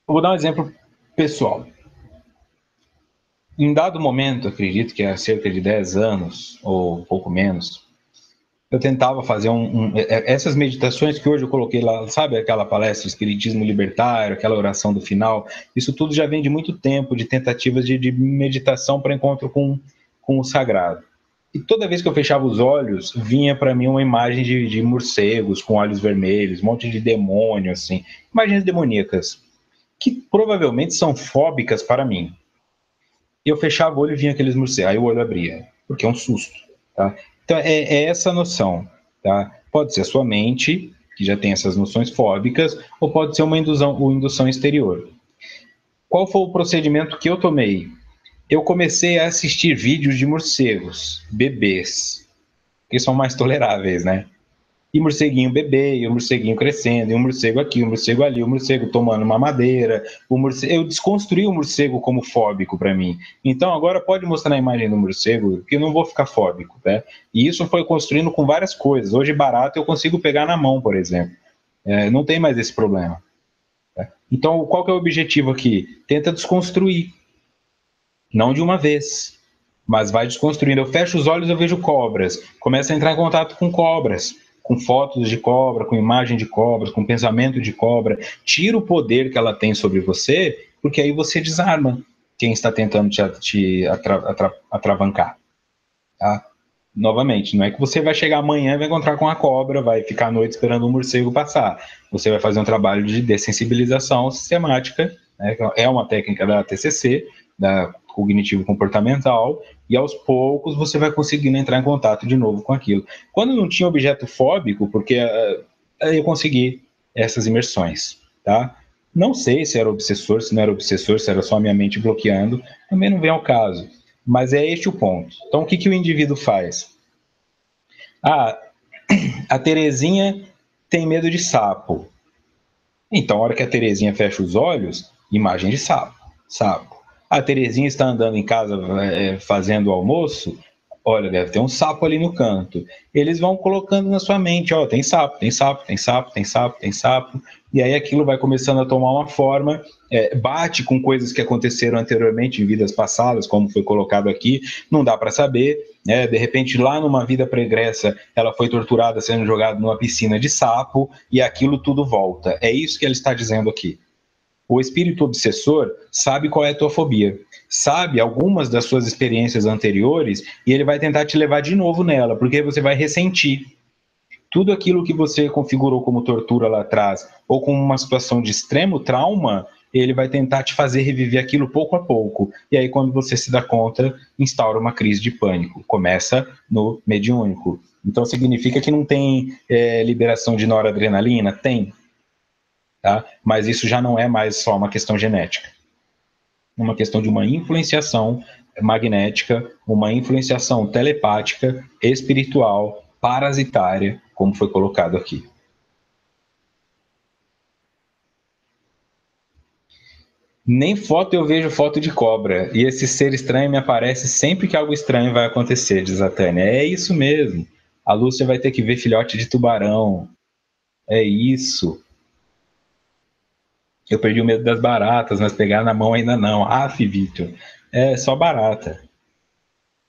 vou dar um exemplo pessoal. Em dado momento, acredito que há cerca de 10 anos, ou um pouco menos, eu tentava fazer essas meditações que hoje eu coloquei lá, sabe aquela palestra, Espiritismo Libertário, aquela oração do final, isso tudo já vem de muito tempo, de tentativas de meditação para encontro com o sagrado. E toda vez que eu fechava os olhos, vinha para mim uma imagem de morcegos com olhos vermelhos, um monte de demônio, assim, imagens demoníacas. que provavelmente são fóbicas para mim. Eu fechava o olho e vinha aqueles morcegos, aí o olho abria, porque é um susto, tá? Então é essa noção, tá? Pode ser a sua mente, que já tem essas noções fóbicas, ou pode ser uma indução exterior. Qual foi o procedimento que eu tomei? Eu comecei a assistir vídeos de morcegos, bebês, que são mais toleráveis, né? E morceguinho bebê, e o morceguinho crescendo, e um morcego aqui, um morcego ali, o morcego tomando uma madeira. Eu desconstruí o morcego como fóbico para mim. Então agora pode mostrar a imagem do morcego, que eu não vou ficar fóbico, né? E isso foi construindo com várias coisas. Hoje barato eu consigo pegar na mão, por exemplo. Não tem mais esse problema. Tá? Então qual que é o objetivo aqui? Tenta desconstruir. Não de uma vez, mas vai desconstruindo. Eu fecho os olhos, eu vejo cobras. Começa a entrar em contato com cobras, com fotos de cobra, com imagem de cobras, com pensamento de cobra. Tira o poder que ela tem sobre você, porque aí você desarma quem está tentando te atravancar. Tá? Novamente, não é que você vai chegar amanhã e vai encontrar com a cobra, vai ficar à noite esperando um morcego passar. Você vai fazer um trabalho de dessensibilização sistemática, né? É uma técnica da TCC, da cognitivo-comportamental, e aos poucos você vai conseguindo entrar em contato de novo com aquilo. Quando não tinha objeto fóbico, porque eu consegui essas imersões, tá? Não sei se era obsessor, se não era obsessor, se era só minha mente bloqueando, também não vem ao caso. Mas é este o ponto. Então, o que o indivíduo faz? A Terezinha tem medo de sapo. Então, a hora que a Terezinha fecha os olhos, imagem de sapo. Sapo. A Terezinha está andando em casa fazendo o almoço, olha, deve ter um sapo ali no canto. Eles vão colocando na sua mente, ó, tem sapo, tem sapo, tem sapo, tem sapo, tem sapo. E aí aquilo vai começando a tomar uma forma, bate com coisas que aconteceram anteriormente em vidas passadas, como foi colocado aqui, não dá para saber, né? De repente lá numa vida pregressa ela foi torturada sendo jogada numa piscina de sapo e aquilo tudo volta. É isso que ele está dizendo aqui. O espírito obsessor sabe qual é a tua fobia, sabe algumas das suas experiências anteriores e ele vai tentar te levar de novo nela, porque você vai ressentir. Tudo aquilo que você configurou como tortura lá atrás ou como uma situação de extremo trauma, ele vai tentar te fazer reviver aquilo pouco a pouco. E aí, quando você se dá conta, instaura uma crise de pânico. Começa no mediúnico. Então, significa que não tem liberação de noradrenalina? Tem. Tá? Mas isso já não é mais só uma questão genética. É uma questão de uma influenciação magnética, uma influenciação telepática, espiritual, parasitária, como foi colocado aqui. Nem foto eu vejo foto de cobra. E esse ser estranho me aparece sempre que algo estranho vai acontecer, diz a Tânia. É isso mesmo. A Lúcia vai ter que ver filhote de tubarão. É isso. Eu perdi o medo das baratas, mas pegar na mão ainda não. Aff, Vitor. É só barata.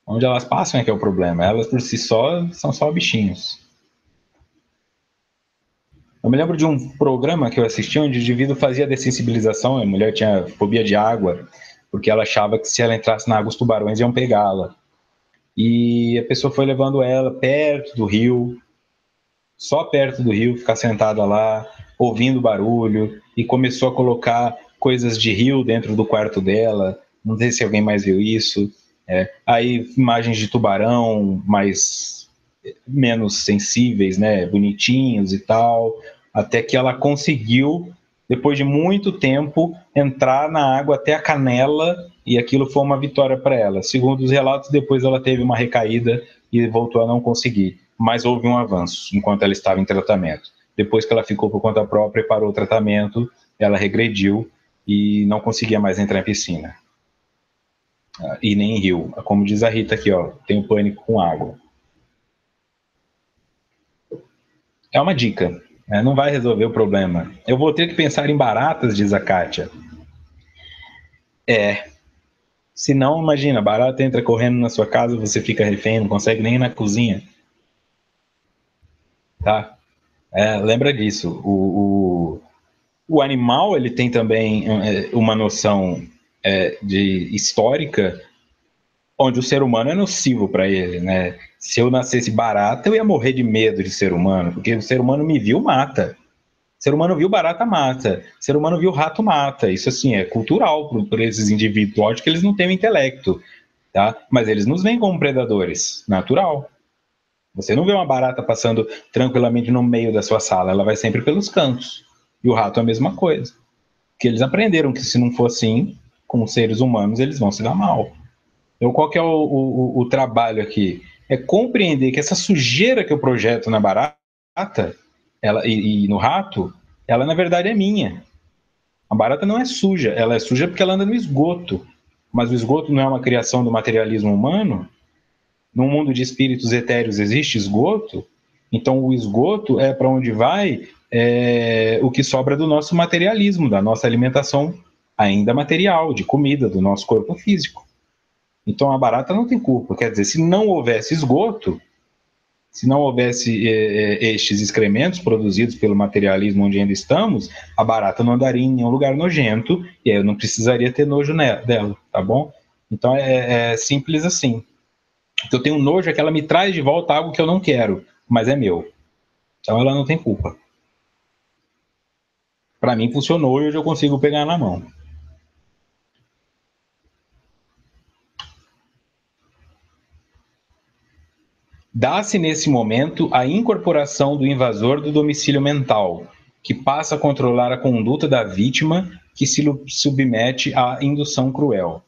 Onde elas passam é que é o problema. Elas por si só são só bichinhos. Eu me lembro de um programa que eu assisti onde o indivíduo fazia dessensibilização. A mulher tinha fobia de água, porque ela achava que se ela entrasse na água, os tubarões iam pegá-la. E a pessoa foi levando ela perto do rio, só perto do rio, ficar sentada lá, ouvindo barulho, e começou a colocar coisas de rio dentro do quarto dela. Não sei se alguém mais viu isso. Aí imagens de tubarão, mais menos sensíveis, né, bonitinhos e tal, até que ela conseguiu, depois de muito tempo, entrar na água até a canela e aquilo foi uma vitória para ela. Segundo os relatos, depois ela teve uma recaída e voltou a não conseguir, mas houve um avanço enquanto ela estava em tratamento. Depois que ela ficou por conta própria e parou o tratamento, ela regrediu e não conseguia mais entrar em piscina. E nem em rio. Como diz a Rita aqui, ó, tenho pânico com água. É uma dica, né? Não vai resolver o problema. Eu vou ter que pensar em baratas, diz a Kátia. Se não, imagina, barata entra correndo na sua casa, você fica refém, não consegue nem ir na cozinha. Tá? Lembra disso. O animal, ele tem também uma noção de histórica, onde o ser humano é nocivo para ele, né? Se eu nascesse barata, eu ia morrer de medo de ser humano, porque o ser humano me viu, mata. Ser humano viu barata mata, ser humano viu rato mata. Isso assim é cultural por esses indivíduos. Lógico que eles não têm o intelecto, tá? Mas eles nos veem como predadores, natural. Você não vê uma barata passando tranquilamente no meio da sua sala, ela vai sempre pelos cantos. E o rato é a mesma coisa. Porque eles aprenderam que se não for assim, com os seres humanos, eles vão se dar mal. Então, qual que é o trabalho aqui? É compreender que essa sujeira que eu projeto na barata e no rato, ela na verdade é minha. A barata não é suja, ela é suja porque ela anda no esgoto. Mas o esgoto não é uma criação do materialismo humano? No mundo de espíritos etéreos existe esgoto? Então o esgoto é para onde vai o que sobra do nosso materialismo, da nossa alimentação ainda material, de comida, do nosso corpo físico. Então a barata não tem culpa. Quer dizer, se não houvesse esgoto, se não houvesse estes excrementos produzidos pelo materialismo onde ainda estamos, a barata não andaria em nenhum lugar nojento e aí eu não precisaria ter nojo dela, tá bom? Então é simples assim. O que eu tenho nojo é que ela me traz de volta algo que eu não quero, mas é meu. Então ela não tem culpa. Para mim funcionou e hoje eu consigo pegar na mão. Dá-se nesse momento a incorporação do invasor do domicílio mental, que passa a controlar a conduta da vítima que se submete à indução cruel.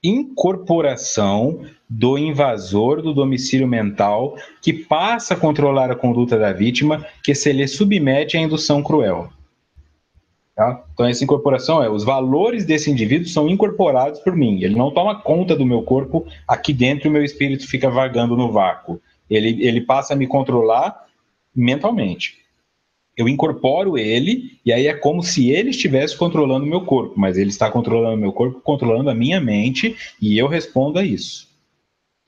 Incorporação do invasor do domicílio mental que passa a controlar a conduta da vítima que se lhe submete à indução cruel. Tá? Então, essa incorporação os valores desse indivíduo são incorporados por mim. Ele não toma conta do meu corpo aqui dentro e o meu espírito fica vagando no vácuo. Ele passa a me controlar mentalmente. Eu incorporo ele e aí é como se ele estivesse controlando o meu corpo, mas ele está controlando o meu corpo, controlando a minha mente e eu respondo a isso.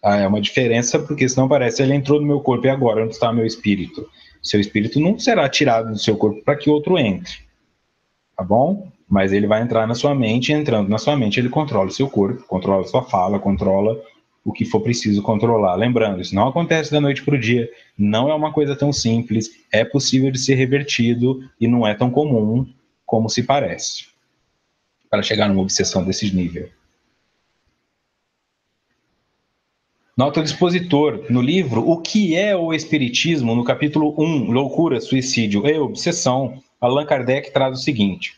É uma diferença porque senão parece que ele entrou no meu corpo e agora onde está o meu espírito? Seu espírito não será tirado do seu corpo para que outro entre. Tá bom? Mas ele vai entrar na sua mente e entrando na sua mente ele controla o seu corpo, controla a sua fala, controla o que for preciso controlar. Lembrando, isso não acontece da noite para o dia, não é uma coisa tão simples, é possível de ser revertido e não é tão comum como se parece, para chegar numa obsessão desse nível. Nota do expositor, no livro O que é o Espiritismo, no capítulo 1, Loucura, Suicídio e Obsessão, Allan Kardec traz o seguinte: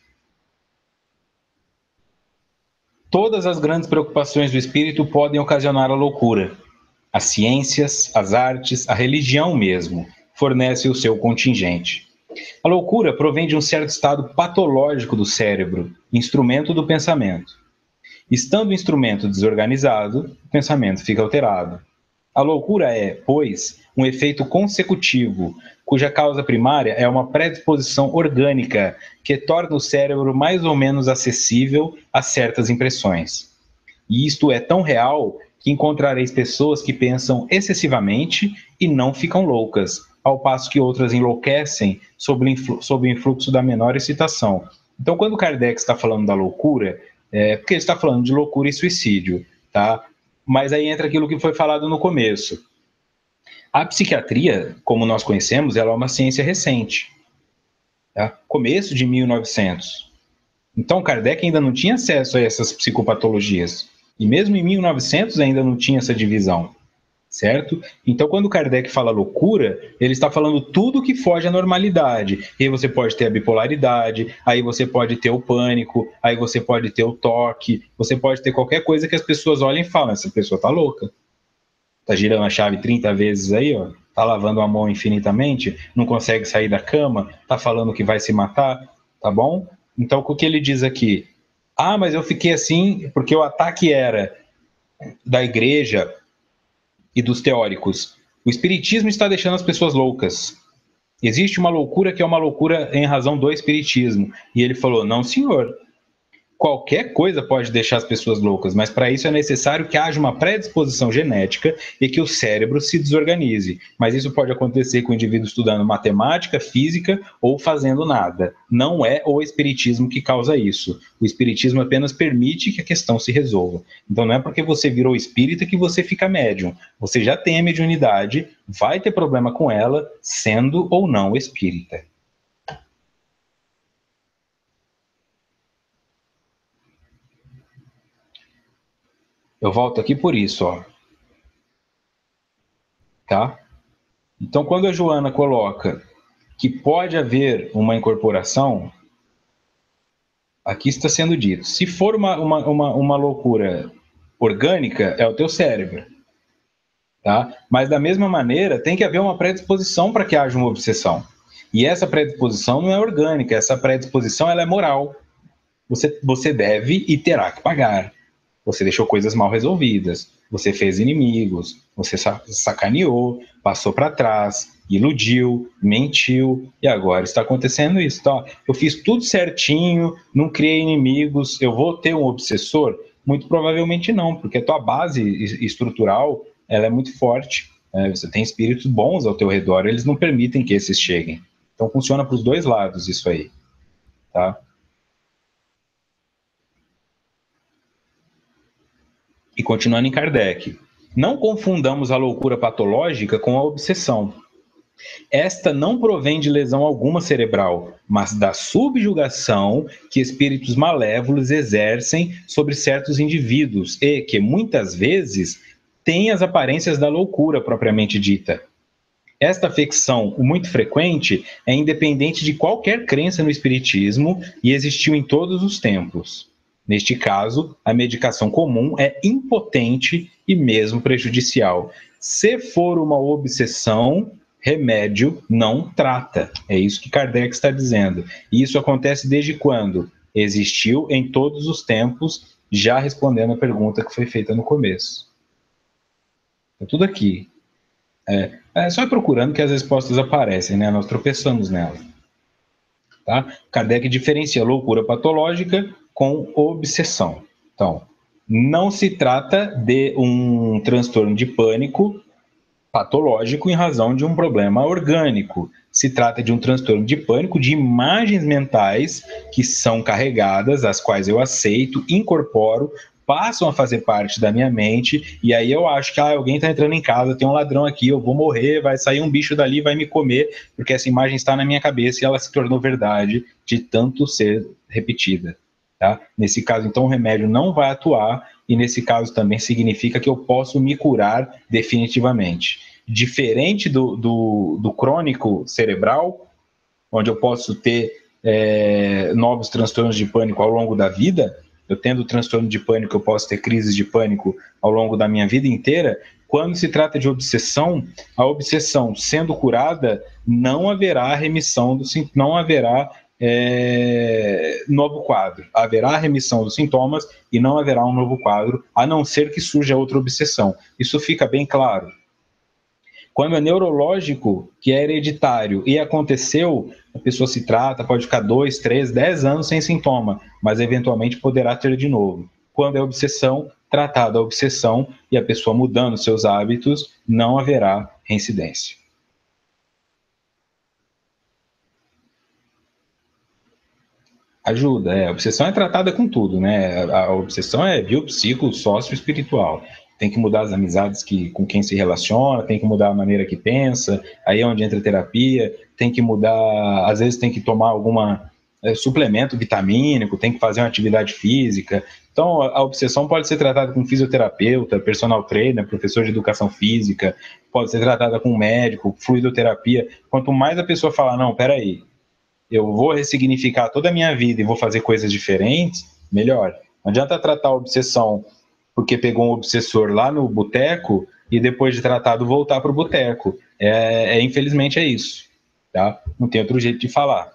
todas as grandes preocupações do espírito podem ocasionar a loucura. As ciências, as artes, a religião mesmo, fornecem o seu contingente. A loucura provém de um certo estado patológico do cérebro, instrumento do pensamento. Estando o instrumento desorganizado, o pensamento fica alterado. A loucura é, pois, um efeito consecutivo, cuja causa primária é uma predisposição orgânica que torna o cérebro mais ou menos acessível a certas impressões. E isto é tão real que encontrareis pessoas que pensam excessivamente e não ficam loucas, ao passo que outras enlouquecem sob o influxo da menor excitação. Então, quando Kardec está falando da loucura, porque ele está falando de loucura e suicídio, tá? Mas aí entra aquilo que foi falado no começo. A psiquiatria, como nós conhecemos, ela é uma ciência recente, tá? Começo de 1900. Então, Kardec ainda não tinha acesso a essas psicopatologias. E mesmo em 1900 ainda não tinha essa divisão, certo? Então, quando Kardec fala loucura, ele está falando tudo que foge à normalidade. E aí você pode ter a bipolaridade, aí você pode ter o pânico, aí você pode ter o toque, você pode ter qualquer coisa que as pessoas olhem e falam, essa pessoa está louca. Está girando a chave 30 vezes aí, ó. Tá lavando a mão infinitamente, não consegue sair da cama, tá falando que vai se matar, tá bom? Então, o que ele diz aqui? Ah, mas eu fiquei assim porque o ataque era da igreja e dos teóricos. O espiritismo está deixando as pessoas loucas. Existe uma loucura que é uma loucura em razão do espiritismo. E ele falou, não, senhor. Qualquer coisa pode deixar as pessoas loucas, mas para isso é necessário que haja uma predisposição genética e que o cérebro se desorganize. Mas isso pode acontecer com o indivíduo estudando matemática, física ou fazendo nada. Não é o espiritismo que causa isso. O espiritismo apenas permite que a questão se resolva. Então não é porque você virou espírita que você fica médium. Você já tem a mediunidade, vai ter problema com ela, sendo ou não espírita. Eu volto aqui por isso, ó. Tá? Então, quando a Joana coloca que pode haver uma incorporação, aqui está sendo dito. Se for uma loucura orgânica, é o teu cérebro. Tá? Mas, da mesma maneira, tem que haver uma predisposição para que haja uma obsessão. E essa predisposição não é orgânica, essa predisposição ela é moral. Você deve e terá que pagar. Você deixou coisas mal resolvidas, você fez inimigos, você sacaneou, passou para trás, iludiu, mentiu, e agora está acontecendo isso. Então, eu fiz tudo certinho, não criei inimigos, eu vou ter um obsessor? Muito provavelmente não, porque a tua base estrutural ela é muito forte. Você tem espíritos bons ao teu redor, eles não permitem que esses cheguem. Então funciona para os dois lados isso aí, tá? E continuando em Kardec, não confundamos a loucura patológica com a obsessão. Esta não provém de lesão alguma cerebral, mas da subjugação que espíritos malévolos exercem sobre certos indivíduos e que, muitas vezes, têm as aparências da loucura propriamente dita. Esta afecção, muito frequente, é independente de qualquer crença no espiritismo e existiu em todos os tempos. Neste caso, a medicação comum é impotente e mesmo prejudicial. Se for uma obsessão, remédio não trata. É isso que Kardec está dizendo. E isso acontece desde quando? Existiu em todos os tempos, já respondendo a pergunta que foi feita no começo. É tudo aqui. Só procurando que as respostas aparecem, né? Nós tropeçamos nelas. Tá? Kardec diferencia loucura patológica com obsessão. Então, não se trata de um transtorno de pânico patológico em razão de um problema orgânico. Se trata de um transtorno de pânico de imagens mentais que são carregadas, as quais eu aceito, incorporo, passam a fazer parte da minha mente, e aí eu acho que alguém está entrando em casa, tem um ladrão aqui, eu vou morrer, vai sair um bicho dali, vai me comer, porque essa imagem está na minha cabeça e ela se tornou verdade de tanto ser repetida. Tá? Nesse caso, então, o remédio não vai atuar, e nesse caso também significa que eu posso me curar definitivamente. Diferente do crônico cerebral, onde eu posso ter novos transtornos de pânico ao longo da vida, eu tendo transtorno de pânico, eu posso ter crises de pânico ao longo da minha vida inteira. Quando se trata de obsessão, a obsessão sendo curada, não haverá remissão, não haverá novo quadro. Haverá remissão dos sintomas e não haverá um novo quadro, a não ser que surja outra obsessão. Isso fica bem claro. Quando é neurológico, que é hereditário, e aconteceu, a pessoa se trata, pode ficar 2, 3, 10 anos sem sintoma, mas eventualmente poderá ter de novo. Quando é obsessão, tratada a obsessão e a pessoa mudando seus hábitos, não haverá reincidência. Ajuda, a obsessão é tratada com tudo, né? A obsessão é biopsico, sócio espiritual. Tem que mudar as amizades com quem se relaciona, tem que mudar a maneira que pensa, aí é onde entra a terapia, tem que mudar, às vezes tem que tomar alguma suplemento vitamínico, tem que fazer uma atividade física. Então, a obsessão pode ser tratada com fisioterapeuta, personal trainer, professor de educação física, pode ser tratada com médico, fluidoterapia. Quanto mais a pessoa falar, não, peraí, eu vou ressignificar toda a minha vida e vou fazer coisas diferentes, melhor. Não adianta tratar a obsessão porque pegou um obsessor lá no boteco e depois de tratado voltar para o boteco. Infelizmente é isso. Tá? Não tem outro jeito de falar.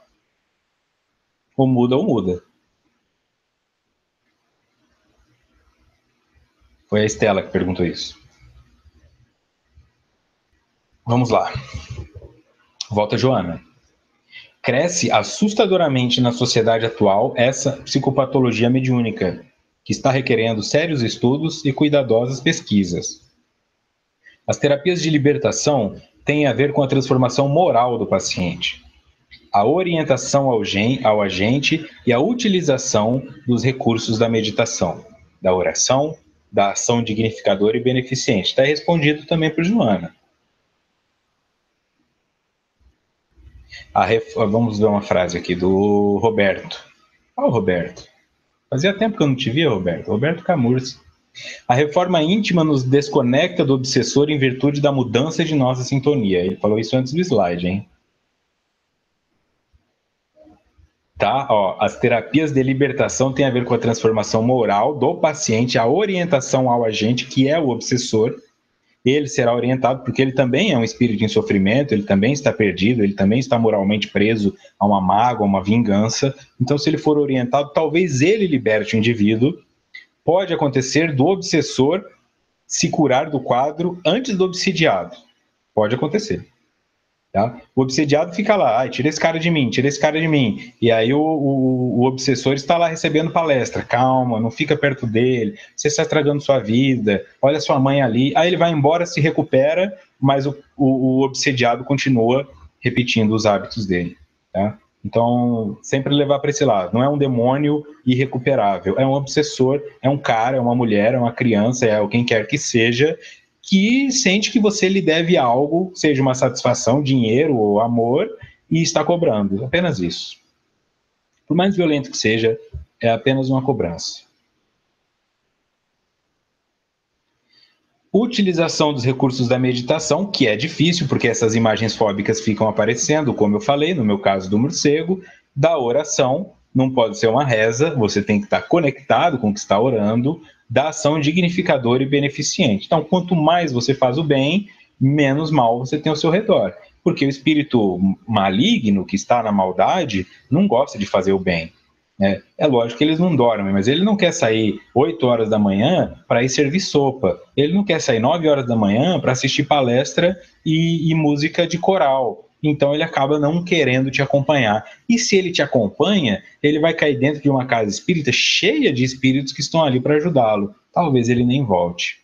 Ou muda ou muda. Foi a Estela que perguntou isso. Vamos lá. Volta, Joana. Cresce assustadoramente na sociedade atual essa psicopatologia mediúnica, que está requerendo sérios estudos e cuidadosas pesquisas. As terapias de libertação têm a ver com a transformação moral do paciente, a orientação ao agente e a utilização dos recursos da meditação, da oração, da ação dignificadora e beneficente. Está respondido também por Joana. Vamos ver uma frase aqui do Roberto. Roberto. Fazia tempo que eu não te via, Roberto. Roberto Camurci. A reforma íntima nos desconecta do obsessor em virtude da mudança de nossa sintonia. Ele falou isso antes do slide, hein? Tá? Ó, as terapias de libertação têm a ver com a transformação moral do paciente, a orientação ao agente, que é o obsessor. Ele será orientado porque ele também é um espírito em sofrimento, ele também está perdido, ele também está moralmente preso a uma mágoa, a uma vingança. Então, se ele for orientado, talvez ele liberte o indivíduo. Pode acontecer do obsessor se curar do quadro antes do obsidiado. Pode acontecer. Tá? O obsediado fica lá, tira esse cara de mim, tira esse cara de mim. E aí o obsessor está lá recebendo palestra. Calma, não fica perto dele, você está estragando sua vida, olha sua mãe ali. Aí ele vai embora, se recupera, mas o obsediado continua repetindo os hábitos dele. Tá? Então, sempre levar para esse lado. Não é um demônio irrecuperável, é um obsessor, é um cara, é uma mulher, é uma criança, é quem quer que seja, que sente que você lhe deve algo, seja uma satisfação, dinheiro ou amor, e está cobrando. Apenas isso. Por mais violento que seja, é apenas uma cobrança. Utilização dos recursos da meditação, que é difícil, porque essas imagens fóbicas ficam aparecendo, como eu falei, no meu caso do morcego, da oração, não pode ser uma reza, você tem que estar conectado com o que está orando, da ação dignificadora e beneficente. Então, quanto mais você faz o bem, menos mal você tem ao seu redor. Porque o espírito maligno, que está na maldade, não gosta de fazer o bem. É lógico que eles não dormem, mas ele não quer sair 8 horas da manhã para ir servir sopa. Ele não quer sair 9 horas da manhã para assistir palestra e música de coral. Então ele acaba não querendo te acompanhar. E se ele te acompanha, ele vai cair dentro de uma casa espírita cheia de espíritos que estão ali para ajudá-lo. Talvez ele nem volte.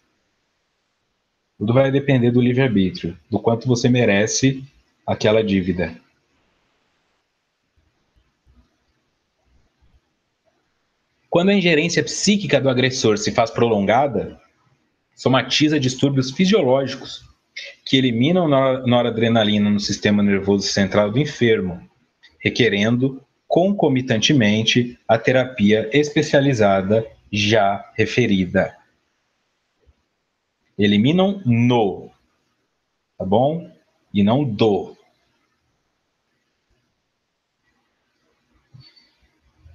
Tudo vai depender do livre-arbítrio, do quanto você merece aquela dívida. Quando a ingerência psíquica do agressor se faz prolongada, somatiza distúrbios fisiológicos que eliminam noradrenalina no sistema nervoso central do enfermo, requerendo concomitantemente a terapia especializada já referida. Eliminam no, tá bom? E não do.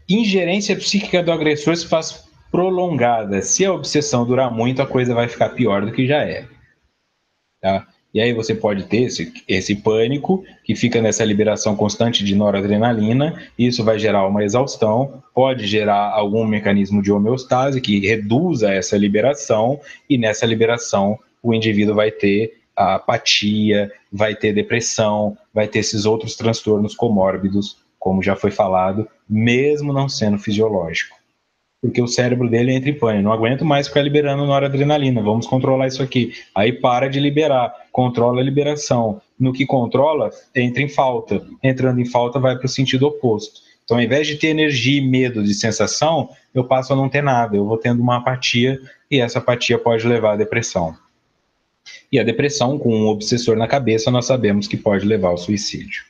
Ingerência psíquica do agressor se faz prolongada. Se a obsessão durar muito, a coisa vai ficar pior do que já é. Tá? E aí você pode ter esse pânico que fica nessa liberação constante de noradrenalina, isso vai gerar uma exaustão, pode gerar algum mecanismo de homeostase que reduza essa liberação, e nessa liberação o indivíduo vai ter a apatia, vai ter depressão, vai ter esses outros transtornos comórbidos, como já foi falado, mesmo não sendo fisiológico. Porque o cérebro dele entra em pânico, não aguento mais ficar liberando noradrenalina, vamos controlar isso aqui. Aí para de liberar, controla a liberação. No que controla, entra em falta. Entrando em falta, vai para o sentido oposto. Então, ao invés de ter energia e medo de sensação, eu passo a não ter nada, eu vou tendo uma apatia, e essa apatia pode levar à depressão. E a depressão, com um obsessor na cabeça, nós sabemos que pode levar ao suicídio.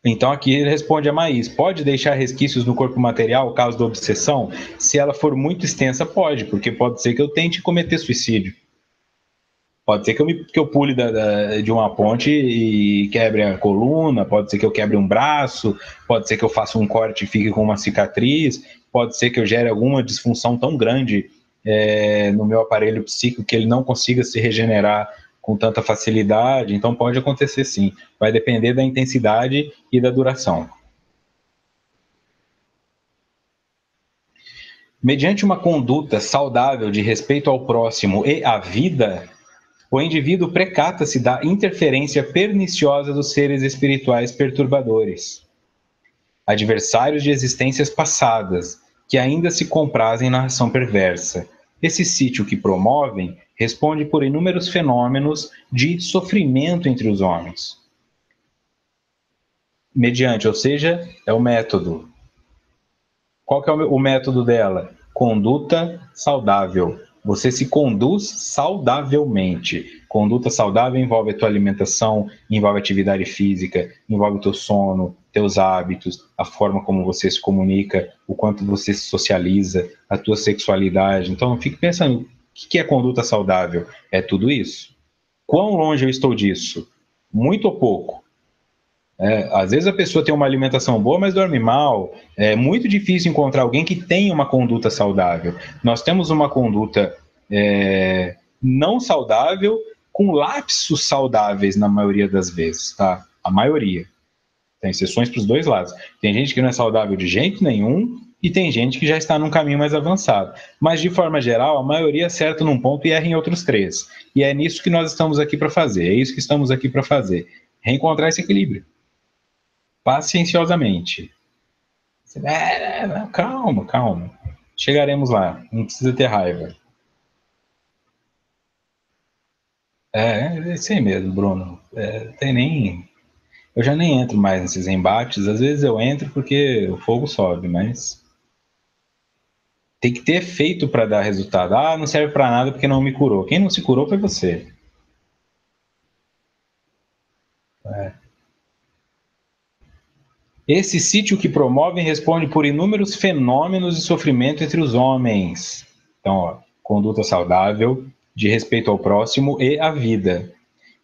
Então aqui ele responde a Maís, pode deixar resquícios no corpo material, caso da obsessão? Se ela for muito extensa, pode, porque pode ser que eu tente cometer suicídio. Pode ser que eu pule de uma ponte e quebre a coluna, pode ser que eu quebre um braço, pode ser que eu faça um corte e fique com uma cicatriz, pode ser que eu gere alguma disfunção tão grande no meu aparelho psíquico que ele não consiga se regenerar com tanta facilidade. Então pode acontecer sim, vai depender da intensidade e da duração. Mediante uma conduta saudável de respeito ao próximo e à vida, o indivíduo precata-se da interferência perniciosa dos seres espirituais perturbadores, adversários de existências passadas, que ainda se comprazem na ação perversa. Esse sítio que promovem responde por inúmeros fenômenos de sofrimento entre os homens. Mediante, ou seja, é o método. Qual que é o método dela? Conduta saudável. Você se conduz saudavelmente. Conduta saudável envolve a tua alimentação, envolve atividade física, envolve o teu sono, teus hábitos, a forma como você se comunica, o quanto você se socializa, a tua sexualidade. Então, fique pensando, o que é conduta saudável? É tudo isso. Quão longe eu estou disso? Muito ou pouco? Às vezes a pessoa tem uma alimentação boa, mas dorme mal. É muito difícil encontrar alguém que tenha uma conduta saudável. Nós temos uma conduta não saudável com lapsos saudáveis na maioria das vezes, tá? A maioria. Tem exceções para os dois lados. Tem gente que não é saudável de jeito nenhum e tem gente que já está num caminho mais avançado. Mas, de forma geral, a maioria acerta num ponto e erra em outros 3. E é nisso que nós estamos aqui para fazer. É isso que estamos aqui para fazer. Reencontrar esse equilíbrio. Pacienciosamente. Calma, calma. Chegaremos lá. Não precisa ter raiva. É isso aí mesmo, Bruno. Tem nem... Eu já nem entro mais nesses embates. Às vezes eu entro porque o fogo sobe, mas tem que ter efeito para dar resultado. Ah, não serve para nada porque não me curou. Quem não se curou foi você. Esse sítio que promovem responde por inúmeros fenômenos de sofrimento entre os homens. Então, conduta saudável, de respeito ao próximo e à vida.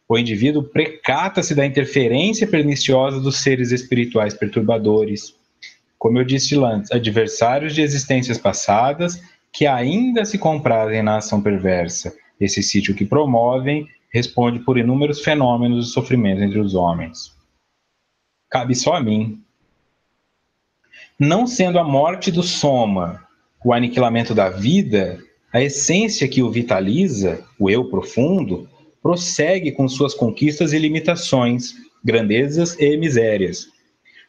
O indivíduo precata-se da interferência perniciosa dos seres espirituais perturbadores. Como eu disse antes, adversários de existências passadas que ainda se comprazem na ação perversa. Esse sítio que promovem responde por inúmeros fenômenos de sofrimento entre os homens. Cabe só a mim. Não sendo a morte do soma o aniquilamento da vida, a essência que o vitaliza, o eu profundo, prossegue com suas conquistas e limitações, grandezas e misérias.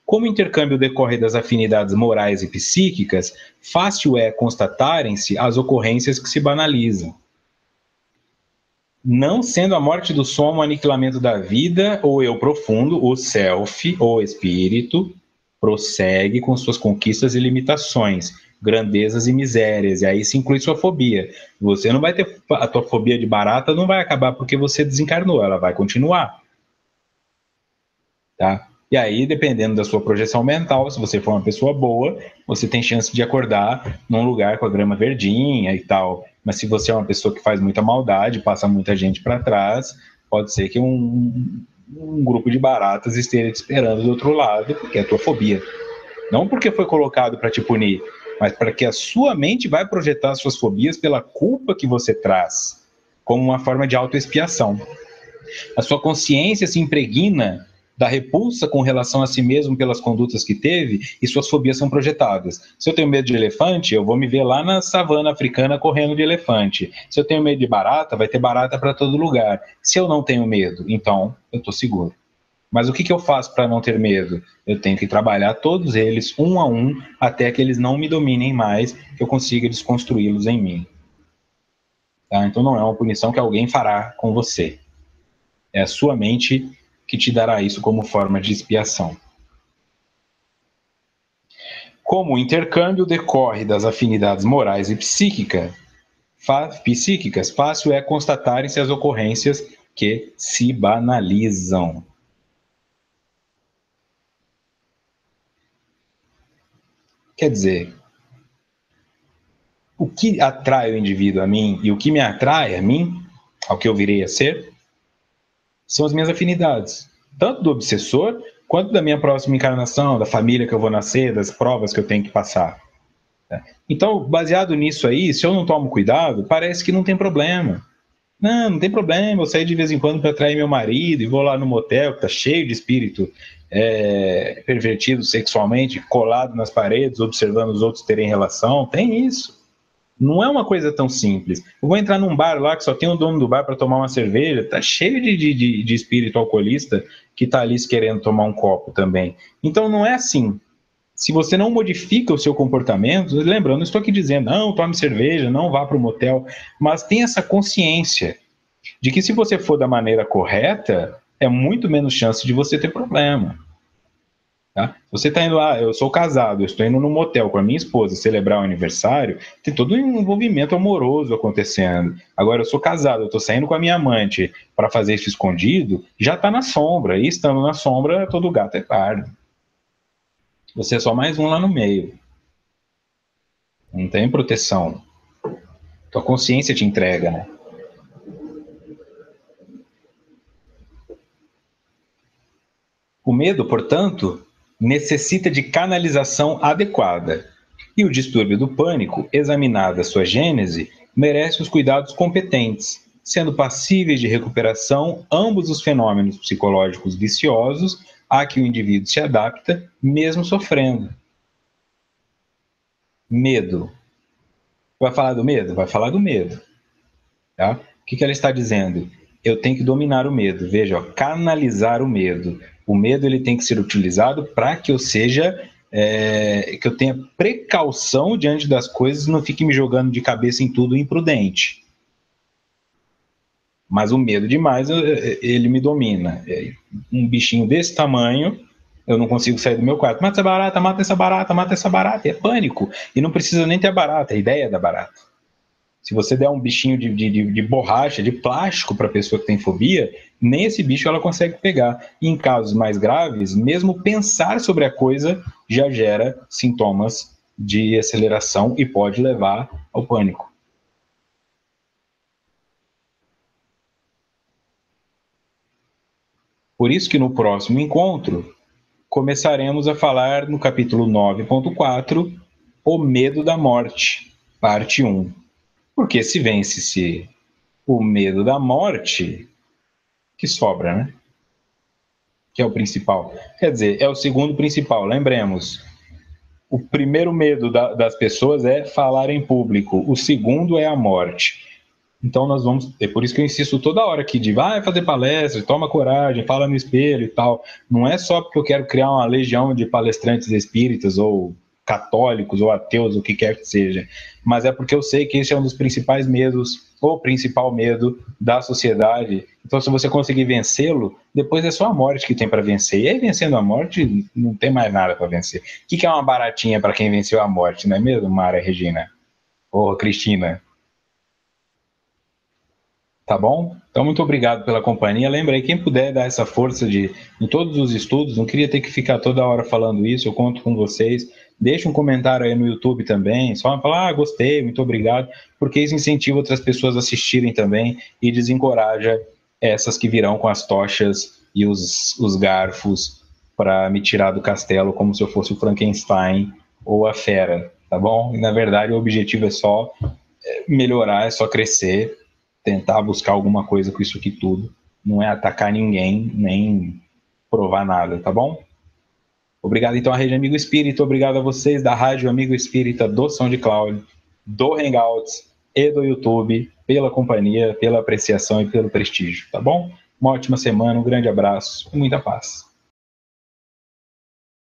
Como o intercâmbio decorre das afinidades morais e psíquicas, fácil é constatarem-se as ocorrências que se banalizam. Não sendo a morte do soma o aniquilamento da vida, o eu profundo, o self, o espírito, prossegue com suas conquistas e limitações, grandezas e misérias, e aí se inclui sua fobia. Você não vai ter... A tua fobia de barata não vai acabar porque você desencarnou, ela vai continuar. Tá? E aí, dependendo da sua projeção mental, se você for uma pessoa boa, você tem chance de acordar num lugar com a grama verdinha e tal. Mas se você é uma pessoa que faz muita maldade, passa muita gente para trás, pode ser que um grupo de baratas esteja te esperando do outro lado, porque é a tua fobia. Não porque foi colocado para te punir, mas para que a sua mente vai projetar suas fobias pela culpa que você traz, como uma forma de autoexpiação. A sua consciência se impregna da repulsa com relação a si mesmo pelas condutas que teve e suas fobias são projetadas. Se eu tenho medo de elefante, eu vou me ver lá na savana africana correndo de elefante. Se eu tenho medo de barata, vai ter barata para todo lugar. Se eu não tenho medo, então eu estou seguro. Mas o que eu faço para não ter medo? Eu tenho que trabalhar todos eles, um a um, até que eles não me dominem mais, que eu consiga desconstruí-los em mim. Tá? Então não é uma punição que alguém fará com você. É a sua mente que te dará isso como forma de expiação. Como o intercâmbio decorre das afinidades morais e psíquicas, fácil é constatarem-se as ocorrências que se banalizam. Quer dizer, o que atrai o indivíduo a mim e o que me atrai a mim, ao que eu virei a ser, são as minhas afinidades, tanto do obsessor quanto da minha próxima encarnação, da família que eu vou nascer, das provas que eu tenho que passar. Então, baseado nisso aí, se eu não tomo cuidado, parece que não tem problema. Não tem problema, eu saio de vez em quando para atrair meu marido e vou lá no motel que tá cheio de espírito pervertido sexualmente, colado nas paredes, observando os outros terem relação. Tem isso. Não é uma coisa tão simples. Eu vou entrar num bar lá que só tem o dono do bar para tomar uma cerveja, tá cheio de espírito alcoolista que tá ali querendo tomar um copo também. Então não é assim. Se você não modifica o seu comportamento, lembrando, não estou aqui dizendo, não, tome cerveja, não vá para o motel, mas tenha essa consciência de que se você for da maneira correta, é muito menos chance de você ter problema. Tá? Você está indo lá, eu sou casado, eu estou indo num motel com a minha esposa celebrar o aniversário, tem todo um envolvimento amoroso acontecendo. Agora, eu sou casado, eu estou saindo com a minha amante para fazer isso escondido, já está na sombra, e estando na sombra, todo gato é pardo. Você é só mais um lá no meio. Não tem proteção. Tua consciência te entrega, né? O medo, portanto, necessita de canalização adequada. E o distúrbio do pânico, examinada sua gênese, merece os cuidados competentes, sendo passíveis de recuperação ambos os fenômenos psicológicos viciosos a que o indivíduo se adapta, mesmo sofrendo. Medo. Vai falar do medo? Vai falar do medo. Tá? O que ela está dizendo? Eu tenho que dominar o medo. Veja, ó, canalizar o medo. O medo ele tem que ser utilizado para que eu seja, que eu tenha precaução diante das coisas, não fique me jogando de cabeça em tudo imprudente. Mas o medo demais, ele me domina. Um bichinho desse tamanho, eu não consigo sair do meu quarto. Mata essa barata, mata essa barata, mata essa barata. É pânico. E não precisa nem ter a barata, a ideia da barata. Se você der um bichinho de borracha, de plástico para a pessoa que tem fobia, nem esse bicho ela consegue pegar. E em casos mais graves, mesmo pensar sobre a coisa já gera sintomas de aceleração e pode levar ao pânico. Por isso que no próximo encontro, começaremos a falar no capítulo 9.4, O Medo da Morte, parte 1. Porque se vence-se o medo da morte, que sobra, né? Que é o principal. Quer dizer, é o segundo principal. Lembremos, o primeiro medo das pessoas é falar em público. O segundo é a morte. Então nós vamos... É por isso que eu insisto toda hora aqui de vai fazer palestra, toma coragem, fala no espelho e tal. Não é só porque eu quero criar uma legião de palestrantes espíritas ou católicos ou ateus, o que quer que seja, mas é porque eu sei que esse é um dos principais medos, o principal medo da sociedade. Então, se você conseguir vencê-lo, depois é só a morte que tem para vencer. E aí, vencendo a morte, não tem mais nada para vencer. O que é uma baratinha para quem venceu a morte, não é mesmo, Mara Regina? Ô, Cristina. Tá bom? Então, muito obrigado pela companhia. Lembra aí, quem puder dar essa força em todos os estudos, não queria ter que ficar toda hora falando isso, eu conto com vocês. Deixa um comentário aí no YouTube também, só falar, gostei, muito obrigado, porque isso incentiva outras pessoas a assistirem também e desencoraja essas que virão com as tochas e os garfos para me tirar do castelo como se eu fosse o Frankenstein ou a fera, tá bom? E, na verdade, o objetivo é só melhorar, é só crescer, tentar buscar alguma coisa com isso aqui tudo. Não é atacar ninguém, nem provar nada, tá bom? Obrigado então à Rede Amigo Espírita, obrigado a vocês da Rádio Amigo Espírita, do SoundCloud, do Hangouts e do YouTube, pela companhia, pela apreciação e pelo prestígio, tá bom? Uma ótima semana, um grande abraço e muita paz.